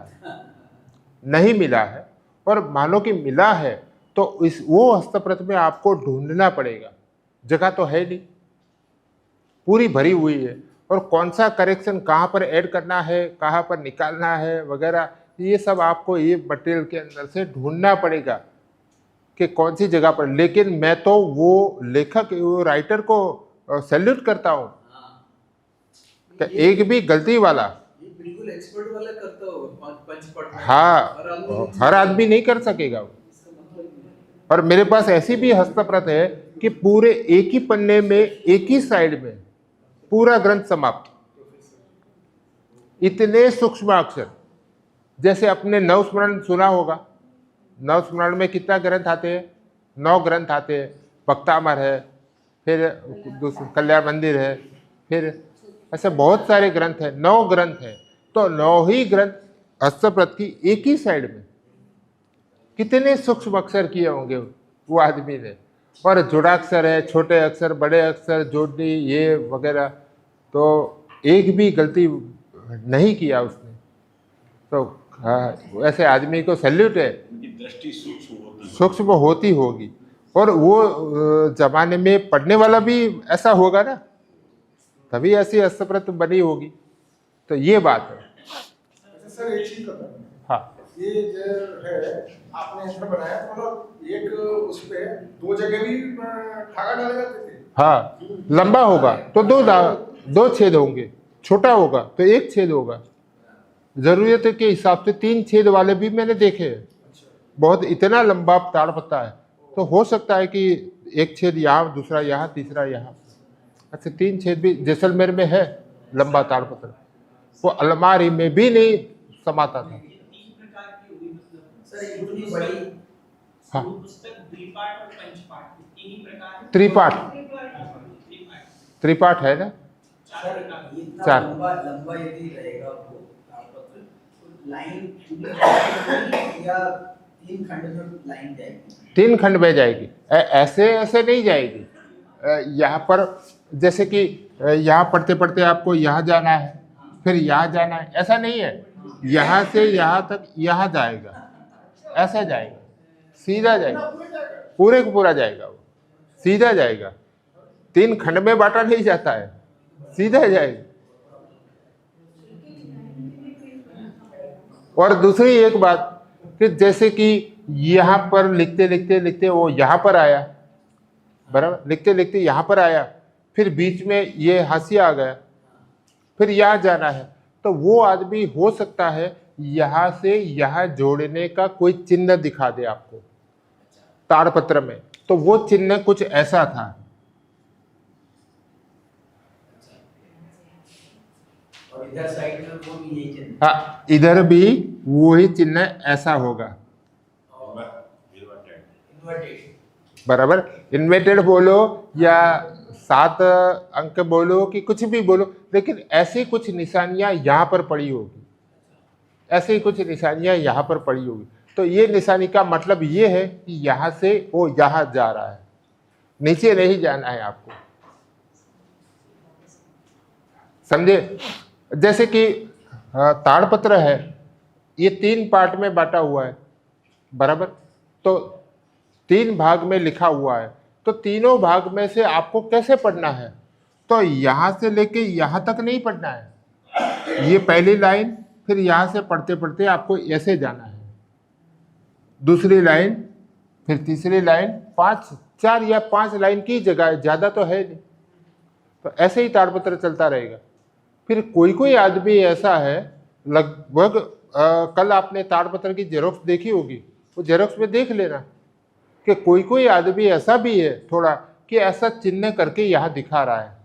है। और मानो कि मिला है तो वो हस्तप्रत में आपको ढूंढना पड़ेगा, जगह तो है नहीं, पूरी भरी हुई है, और कौन सा करेक्शन कहाँ पर ऐड करना है, कहाँ पर निकालना है वगैरह, ये सब आपको ये मटेरियल के अंदर से ढूंढना पड़ेगा कि कौन सी जगह पर। लेकिन मैं तो वो लेखक, वो राइटर को सैल्यूट करता हूँ कि एक भी गलती वाला, बिल्कुल एक्सपर्ट वाला करता होगा पंचपाठ में। हाँ, हर आदमी नहीं कर सकेगा वो। और मेरे पास ऐसी भी हस्तप्रत है कि पूरे एक ही पन्ने में एक ही साइड में पूरा ग्रंथ समाप्त, इतने सूक्ष्म अक्षर। जैसे अपने नवस्मरण सुना होगा, नवस्मरण में कितना ग्रंथ आते हैं? 9 ग्रंथ आते हैं। भक्तामर है, फिर कल्याण मंदिर है, फिर ऐसे बहुत सारे ग्रंथ हैं, 9 ग्रंथ हैं। तो 9 ही ग्रंथ हस्तप्रत की एक ही साइड में कितने सूक्ष्म अक्षर किए होंगे वो आदमी ने। और जुड़ाक्षर है, छोटे अक्षर, बड़े अक्षर, जोड़नी, ये वगैरह, तो एक भी गलती नहीं किया उसने। तो ऐसे आदमी को सैल्यूट है, दृष्टि सूक्ष्म होती होगी। और वो जमाने में पढ़ने वाला भी ऐसा होगा ना, तभी ऐसी हस्तप्रत बनी होगी। तो ये बात है। सर एक चीज बताओ, हाँ, ये जो है आपने ऐसा बनाया, तो मतलब एक उस पे 2 जगह भी धागा डाले जाते थे। हाँ, लंबा होगा तो 2 छेद होंगे, छोटा होगा तो 1 छेद होगा। जरूरत के हिसाब से 3 छेद वाले भी मैंने देखे हैं। बहुत इतना लंबा ताड़पत्ता है तो हो सकता है कि 1 छेद यहाँ, दूसरा यहाँ, तीसरा यहाँ, अच्छा 3 छेद भी जैसलमेर में है लंबा ताड़पत्र। वो अलमारी में भी नहीं समाता था। 3 प्रकार की होगी, मतलब सर इतनी बड़ी हाँ, पुस्तक द्विपाठ और पंचपाठ, 3 ही प्रकार है। त्रिपाठ, त्रिपाठ है ना। चार प्रकार के। इतना 4 लंबा यदि रहेगा वो ताड़पत्र, तो लाइन पूरी या 3 खंड में लाइन जाएगी? 3 खंड में जाएगी, ऐसे नहीं जाएगी। यहाँ पर जैसे कि यहाँ पढ़ते पढ़ते आपको यहाँ जाना है, फिर यहाँ जाना है, ऐसा नहीं है। यहाँ से यहाँ तक यहाँ जाएगा, ऐसा जाएगा, सीधा जाएगा, पूरे को पूरा जाएगा, वो सीधा जाएगा। 3 खंड में बांटा नहीं जाता है, सीधा जाएगा। और दूसरी एक बात कि जैसे कि यहाँ पर लिखते लिखते लिखते वो यहाँ पर आया, बराबर, लिखते लिखते यहाँ पर आया, फिर बीच में ये हाशिया आ गया, फिर यहाँ जाना है, तो वो आदमी हो सकता है यहाँ से यहाँ जोड़ने का कोई चिन्ह दिखा दे आपको ताड़पत्र में, तो वो चिन्ह कुछ ऐसा था। और इधर साइड में वो भी यही चिन्ह। हाँ, इधर भी वही चिन्ह ऐसा होगा, इन्वर्टेड। बराबर। इन्वर्टेड बोलो या 7 अंक बोलो कि कुछ भी बोलो, लेकिन ऐसी कुछ निशानियां यहाँ पर पड़ी होगी, ऐसी कुछ निशानियां यहाँ पर पड़ी होगी। तो ये निशानी का मतलब ये है कि यहाँ से वो यहाँ जा रहा है, नीचे नहीं जाना है आपको, समझे। जैसे कि ताड़पत्र है, ये 3 पार्ट में बांटा हुआ है, बराबर। तो 3 भाग में लिखा हुआ है, तो तीनों भाग में से आपको कैसे पढ़ना है, तो यहाँ से लेके यहाँ तक नहीं पढ़ना है। ये पहली लाइन, फिर यहाँ से पढ़ते पढ़ते आपको ऐसे जाना है, दूसरी लाइन, फिर तीसरी लाइन, 4 या 5 लाइन की जगह, ज़्यादा तो है नहीं। तो ऐसे ही ताड़पत्र चलता रहेगा। फिर कोई कोई आदमी ऐसा है, लगभग कल आपने ताड़पत्र की जेरोक्स देखी होगी, वो जेरोक्स में देख लेना कि कोई कोई आदमी ऐसा भी है थोड़ा कि ऐसा चिन्ह करके यहाँ दिखा रहा है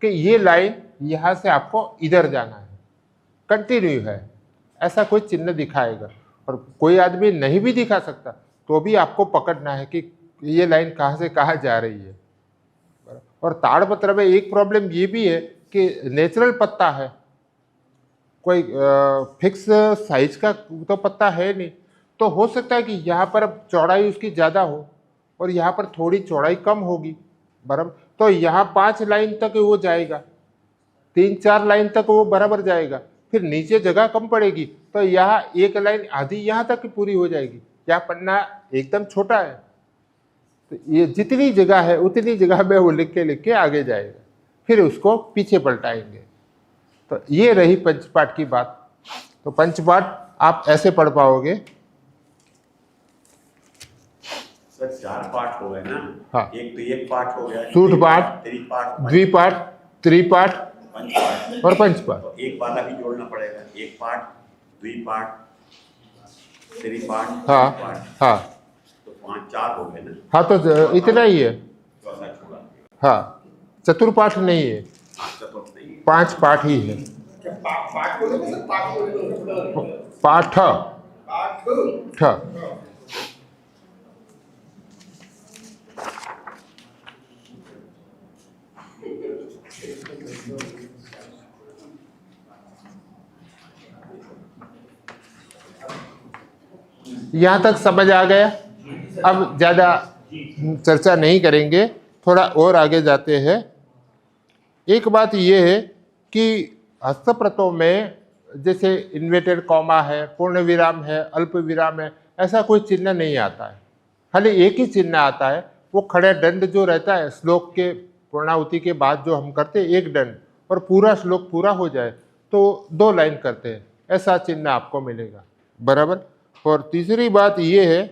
कि ये लाइन यहाँ से आपको इधर जाना है, कंटिन्यू है, ऐसा कोई चिन्ह दिखाएगा। और कोई आदमी नहीं भी दिखा सकता तो भी आपको पकड़ना है कि ये लाइन कहाँ से कहाँ जा रही है। और ताड़पत्र में एक प्रॉब्लम ये भी है कि नेचुरल पत्ता है, कोई फिक्स साइज का तो पत्ता है नहीं, तो हो सकता है कि यहाँ पर चौड़ाई उसकी ज़्यादा हो और यहाँ पर थोड़ी चौड़ाई कम होगी, बराबर। तो यहाँ 5 लाइन तक वो जाएगा, 3-4 लाइन तक वो बराबर जाएगा, फिर नीचे जगह कम पड़ेगी तो यहाँ 1 लाइन आधी यहाँ तक पूरी हो जाएगी। यहाँ पन्ना एकदम छोटा है, तो ये जितनी जगह है उतनी जगह में वो लिख के आगे जाएगा, फिर उसको पीछे पलटाएंगे। तो ये रही पंचपाठ की बात। तो पंचपाठ आप ऐसे पढ़ पाओगे। सर 4 पाठ हो गए ना। हाँ। एक तो एक पाठ हो गया, सूट पाठ, त्रिपाठ, द्विपाठ, त्रिपाठ पंचपाठ और पंचपाठ। तो एक वाला भी जोड़ना पड़ेगा, एक पाठ, द्विपाठ, त्रिपाठ, हाँ पंचपाठ। हाँ तो 5-4 हो गए ना। हाँ, तो इतना ही है। चौथा छोड़ा। हाँ, चतुर्पाठ नहीं है, चतुर्थ नहीं है। 5 पाठ ही है। क्या पाठ बोलेंगे सर? पाठ बोलेंगे? पाठ पाठ। ठ यहाँ तक समझ आ गया। अब ज़्यादा चर्चा नहीं करेंगे, थोड़ा और आगे जाते हैं। एक बात ये है कि हस्तप्रतों में जैसे इन्वर्टेड कॉमा है, पूर्ण विराम है, अल्प विराम है, ऐसा कोई चिन्ह नहीं आता है। खाली एक ही चिन्ह आता है, वो खड़े दंड जो रहता है श्लोक के पूर्णाहुति के बाद जो हम करते हैं, एक दंड, और पूरा श्लोक पूरा हो जाए तो 2 लाइन करते हैं, ऐसा चिन्ह आपको मिलेगा, बराबर। और तीसरी बात ये है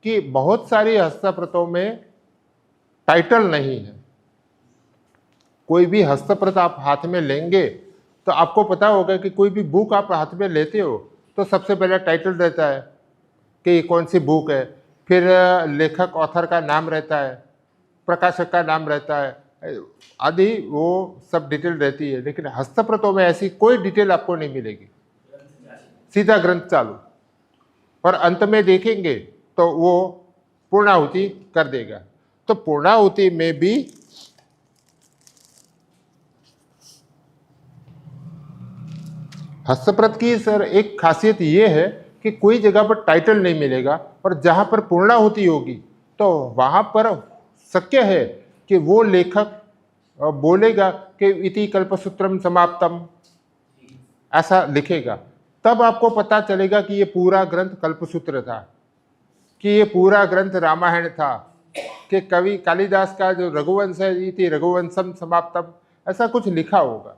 कि बहुत सारी हस्तप्रतों में टाइटल नहीं है। कोई भी हस्तप्रत आप हाथ में लेंगे तो आपको पता होगा कि कोई भी बुक आप हाथ में लेते हो तो सबसे पहले टाइटल रहता है कि कौन सी बुक है, फिर लेखक ऑथर का नाम रहता है, प्रकाशक का नाम रहता है आदि, वो सब डिटेल रहती है। लेकिन हस्तप्रतों में ऐसी कोई डिटेल आपको नहीं मिलेगी, सीधा ग्रंथ चालू, और अंत में देखेंगे तो वो पूर्णाहुति कर देगा। तो पूर्णाहुति में भी हस्तप्रत की सर एक खासियत ये है कि कोई जगह पर टाइटल नहीं मिलेगा, और जहाँ पर पूर्णाहुति होगी तो वहाँ पर शक्य है कि वो लेखक बोलेगा कि इति कल्पसूत्रम समाप्तम, ऐसा लिखेगा। तब आपको पता चलेगा कि ये पूरा ग्रंथ कल्पसूत्र था, कि ये पूरा ग्रंथ रामायण था, कि कवि कालिदास का जो रघुवंश है इति रघुवंशम समाप्तम, ऐसा कुछ लिखा होगा।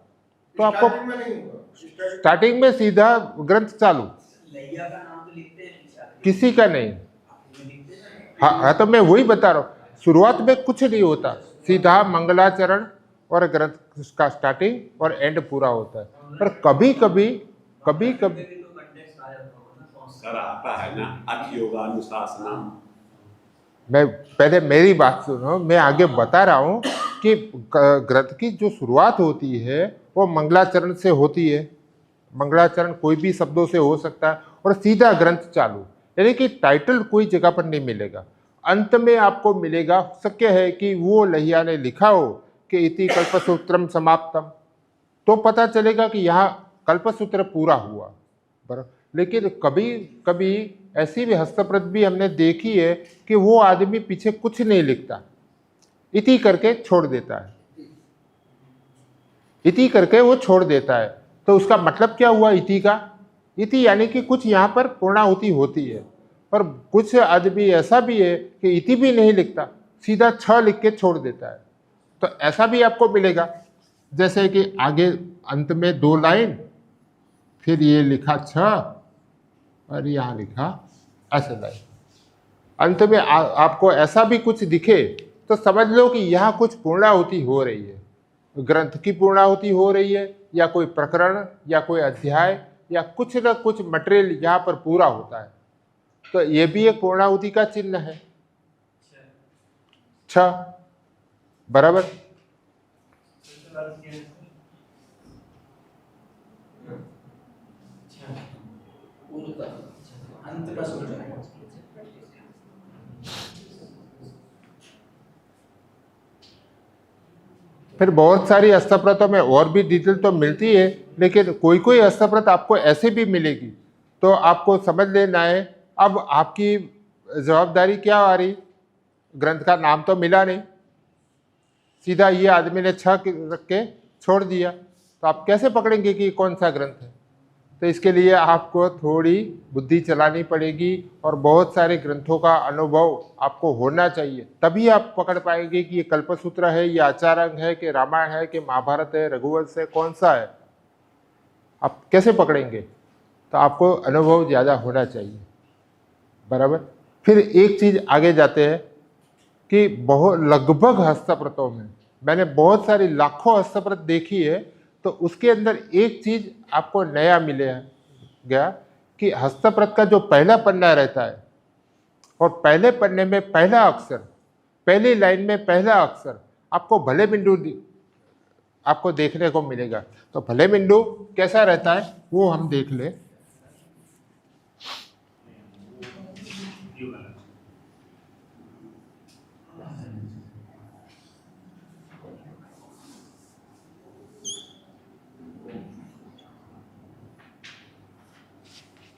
तो आपको स्टार्टिंग में सीधा ग्रंथ चालू, लैया का नाम तो लिखते हैं, किसी का नहीं। लिखते हैं। हाँ, तो मैं वही बता रहा हूँ, शुरुआत में कुछ नहीं होता, सीधा मंगलाचरण और ग्रंथ का स्टार्टिंग और एंड पूरा होता है। पर कभी कभी तो कंटेक्स्ट आ जाता होगा ना कौन सा सर आता है ना अथ योगानुशासनम। मैं पहले मेरी बात सुनो, मैं आगे बता रहा हूँ कि ग्रंथ की जो शुरुआत होती है वो मंगलाचरण से होती है। मंगलाचरण कोई भी शब्दों से हो सकता है और सीधा ग्रंथ चालू, यानी कि टाइटल कोई जगह पर नहीं मिलेगा। अंत में आपको मिलेगा, शक्य है कि वो लहिया ने लिखा हो कि इति कल्पसूत्रम समाप्तम, तो पता चलेगा कि यहाँ कल्पसूत्र पूरा हुआ। बराबर। लेकिन कभी कभी ऐसी भी हस्तप्रत भी हमने देखी है कि वो आदमी पीछे कुछ नहीं लिखता, इति करके छोड़ देता है, इति करके वो छोड़ देता है। तो उसका मतलब क्या हुआ इति का? इति यानी कि कुछ यहाँ पर पूर्णाहुति होती है। और कुछ आदमी ऐसा भी है कि इति भी नहीं लिखता, सीधा छ लिख के छोड़ देता है। तो ऐसा भी आपको मिलेगा, जैसे कि आगे अंत में 2 लाइन, फिर ये लिखा छ और यहाँ लिखा ऐसे लाइन। अंत में आपको ऐसा भी कुछ दिखे तो समझ लो कि यहाँ कुछ पूर्णाहुति हो रही है, ग्रंथ की पूर्णाहुति हो रही है, या कोई प्रकरण या कोई अध्याय या कुछ न कुछ मटेरियल यहाँ पर पूरा होता है। तो ये भी एक पूर्णाहुति का चिन्ह है, छ। बराबर। अंत का सूचना है। फिर बहुत सारी हस्तप्रतों में और भी डिटेल तो मिलती है, लेकिन कोई कोई हस्तप्रत आपको ऐसे भी मिलेगी, तो आपको समझ लेना है। अब आपकी जवाबदारी क्या आ रही, ग्रंथ का नाम तो मिला नहीं, सीधा ये आदमी ने छ रख के छोड़ दिया, तो आप कैसे पकड़ेंगे कि कौन सा ग्रंथ है? तो इसके लिए आपको थोड़ी बुद्धि चलानी पड़ेगी और बहुत सारे ग्रंथों का अनुभव आपको होना चाहिए, तभी आप पकड़ पाएंगे कि ये कल्पसूत्र है, ये आचार्यांग है, कि रामायण है, कि महाभारत है, रघुवंश है, कौन सा है, आप कैसे पकड़ेंगे? तो आपको अनुभव ज़्यादा होना चाहिए। बराबर। फिर एक चीज़ आगे जाते हैं कि बहुत लगभग हस्तप्रतों में मैंने बहुत सारी लाखों हस्तप्रत देखी है, तो उसके अंदर एक चीज़ आपको नया मिले गया कि हस्तप्रत का जो पहला पन्ना रहता है और पहले पन्ने में पहला अक्षर, पहली लाइन में पहला अक्षर आपको भले बिंदु आपको देखने को मिलेगा। तो भले बिंदु कैसा रहता है वो हम देख लें।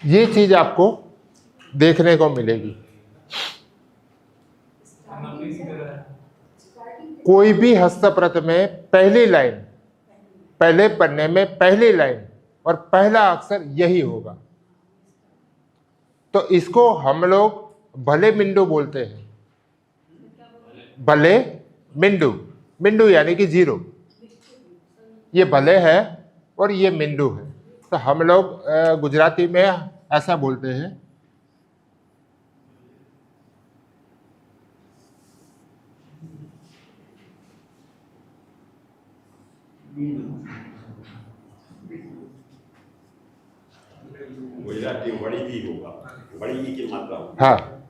ये चीज आपको देखने को मिलेगी। कोई भी हस्तप्रत में पहली लाइन, पहले पन्ने में पहली लाइन और पहला अक्षर यही होगा, तो इसको हम लोग भले बिंदु बोलते हैं। भले बिंदु, बिंदु यानी कि 0, ये भले है और ये बिंदु है, तो हम लोग गुजराती में ऐसा बोलते हैं। गुजराती बड़ी भी होगा, बड़ी ही की मात्रा होगी। हाँ,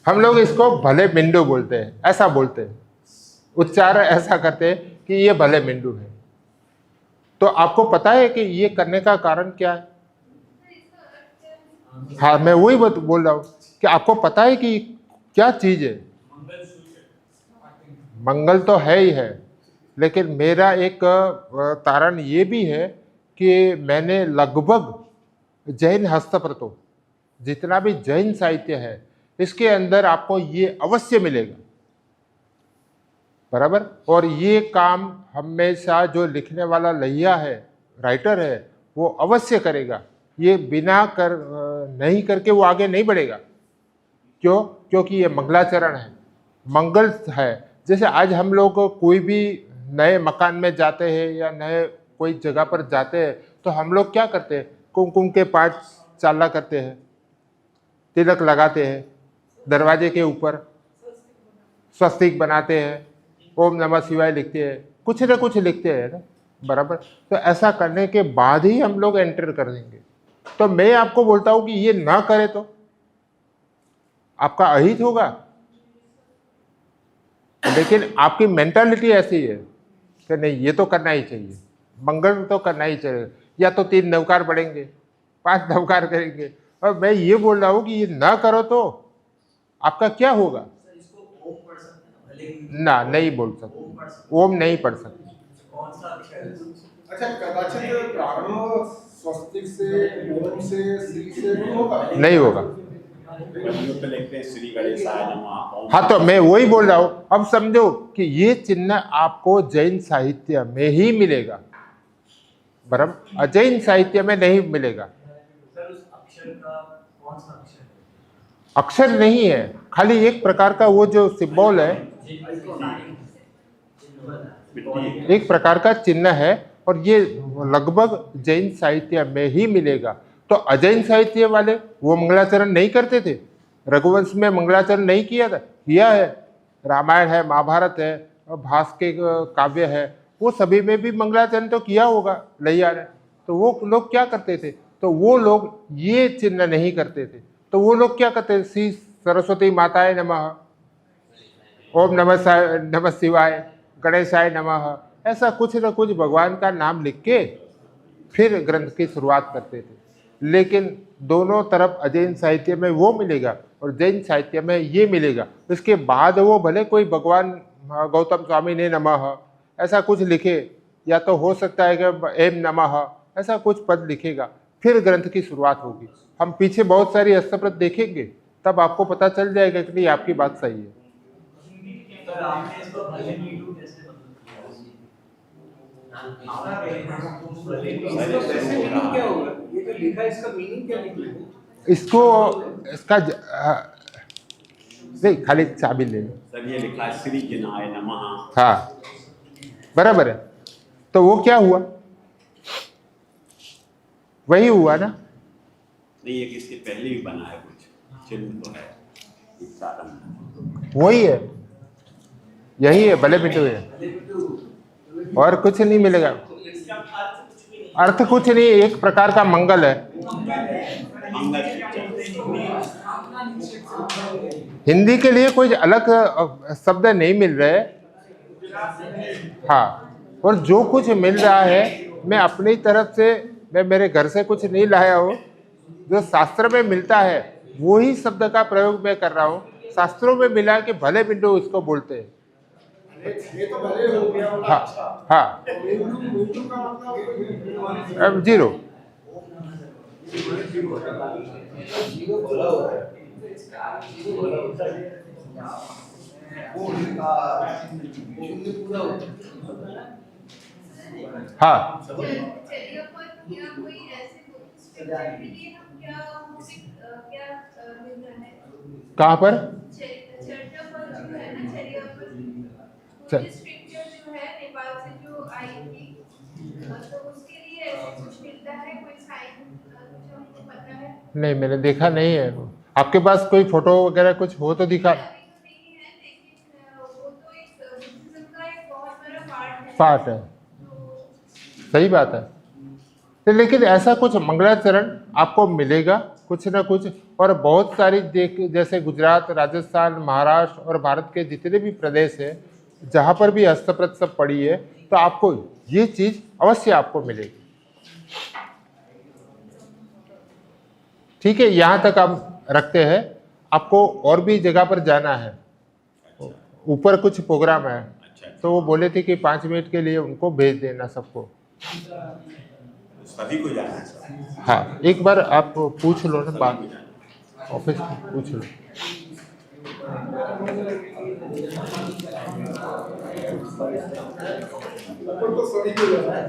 हम लोग इसको भले बिंदु बोलते हैं, ऐसा बोलते हैं, उच्चारण ऐसा करते हैं कि ये भले बिंदु है। तो आपको पता है कि ये करने का कारण क्या है? हाँ, मैं वही बोल रहा हूँ कि आपको पता है कि क्या चीज है। मंगल तो है ही है, लेकिन मेरा एक तारण ये भी है कि मैंने लगभग जैन हस्तप्रतों, जितना भी जैन साहित्य है, इसके अंदर आपको ये अवश्य मिलेगा। बराबर। और ये काम हमेशा जो लिखने वाला लहिया है, राइटर है, वो अवश्य करेगा। ये बिना नहीं करके वो आगे नहीं बढ़ेगा। क्यों? क्योंकि ये मंगलाचरण है, मंगल है। जैसे आज हम लोग कोई भी नए मकान में जाते हैं या नए कोई जगह पर जाते हैं, तो हम लोग क्या करते हैं? कुमकुम के 5 चाला करते हैं, तिलक लगाते हैं, दरवाजे के ऊपर स्वस्तिक बनाते हैं, ओम नमः शिवाय लिखते हैं, कुछ न कुछ लिखते हैं ना। बराबर। तो ऐसा करने के बाद ही हम लोग एंटर कर देंगे। तो मैं आपको बोलता हूं कि ये ना करे तो आपका अहित होगा, लेकिन आपकी मेंटालिटी ऐसी है कि नहीं ये तो करना ही चाहिए, मंगल तो करना ही चाहिए, या तो 3 नवकार बढ़ेंगे, 5 नवकार करेंगे। और मैं ये बोल रहा हूं कि ये ना करो तो आपका क्या होगा? सर इसको ओम पढ़ सकते हैं भले ही ना, नहीं बोल ओम सकते, पढ़ सकते ओम नहीं पढ़ सकते। कौन सा अक्षर है? अच्छा, कदाचित प्रारंभ स्वस्तिक से, ओम से, श्री से नहीं होगा? नहीं होगा। बंदियों पे लिखते हैं श्री गणेशाय नमः ओम। हाँ, तो मैं वही बोल रहा हूं। अब समझो कि ये चिन्ह आपको जैन साहित्य में ही मिलेगा, बराबर, अजैन साहित्य में नहीं मिलेगा। सर उस अक्षर का कौन सा अक्षर है? अक्षर नहीं है, खाली एक प्रकार का वो जो सिंबल है, एक प्रकार का चिन्ह है, और ये लगभग जैन साहित्य में ही मिलेगा। तो अजैन साहित्य वाले वो मंगलाचरण नहीं करते थे, रघुवंश में मंगलाचरण नहीं किया था, किया है। रामायण है, महाभारत है, भास के काव्य है, वो सभी में भी मंगलाचरण तो किया होगा लैयार है। तो वो लोग क्या करते थे? तो वो लोग ये चिन्ह नहीं करते थे। तो वो लोग क्या करते थे? श्री सरस्वती माताए नमः, ओम नमः शिवाय, गणेशाय नमः, ऐसा कुछ न कुछ भगवान का नाम लिख के फिर ग्रंथ की शुरुआत करते थे। लेकिन दोनों तरफ अजैन साहित्य में वो मिलेगा और जैन साहित्य में ये मिलेगा। इसके बाद वो भले कोई भगवान गौतम स्वामी ने नमः ऐसा कुछ लिखे, या तो हो सकता है कि एम नमः ऐसा कुछ पद लिखेगा, फिर ग्रंथ की शुरुआत होगी। हम पीछे बहुत सारी हस्तप्रत देखेंगे, तब आपको पता चल जाएगा कि नहीं आपकी बात सही है। सर आपने इसको भले नीडू कैसे मीनिंग क्या होगा? ये जो लिखा है इसका मीनिंग क्या निकलेगा? इसको इसका नहीं, खाली चाबी ले लो। सर ये लिखा है श्री जिनाय नमः। हाँ, बराबर है। तो वो क्या हुआ? वही हुआ ना। नहीं, एक इसके पहले भी बना है कुछ चिन्ह तो है, एक प्रारंभ वही है, यही है, भले बिटू है, और कुछ नहीं मिलेगा। इसका अर्थ कुछ भी नहीं। अर्थ कुछ नहीं, एक प्रकार का मंगल है। मंगल। हिंदी के लिए कोई अलग शब्द नहीं मिल रहे। हाँ, और जो कुछ मिल रहा है मैं अपनी तरफ से, मैं मेरे घर से कुछ नहीं लाया हूँ। जो शास्त्र में मिलता है वही शब्द का प्रयोग मैं कर रहा हूँ। शास्त्रों में मिला कि भले बिंदु इसको बोलते हैं। ये तो भले हो गया। हाँ हाँ, मीठू का मतलब अब जीरो। जीरो बोला हुआ है। जीरो बोला होता है। वो शून्य पूरा होता है। हाँ, चलिए या कोई ऐसे स्क्रिप्चर के लिए हम क्या मिल रहा है? कहाँ पर? चर्चा पर जो है ना, चलिए चल। स्क्रिप्चर जो है नेपाल से जो आई थी, तो उसके लिए ऐसे कुछ मिलता है, कोई साइन कुछ हमको पता है? नहीं, मैंने देखा नहीं है। आपके पास कोई फोटो वगैरह कुछ हो तो दिखा। अभी तो नहीं है, लेकिन वो तो एक बुद्धिज्म का एक बहुत बड़ा पार्ट है, सही बात है। तो लेकिन ऐसा कुछ मंगलाचरण आपको मिलेगा कुछ ना कुछ। और बहुत सारी जैसे गुजरात, राजस्थान, महाराष्ट्र और भारत के जितने भी प्रदेश है जहाँ पर भी हस्तप्रत सब पड़ी है, तो आपको ये चीज़ अवश्य आपको मिलेगी। ठीक है, यहाँ तक हम रखते हैं। आपको और भी जगह पर जाना है, ऊपर कुछ प्रोग्राम है, तो वो बोले थे कि 5 मिनट के लिए उनको भेज देना सबको। सभी को जाना है सर। हाँ, एक बार आप पूछ लो ना, बात ऑफिस में पूछ लो। ऊपर तो सभी को जाना है।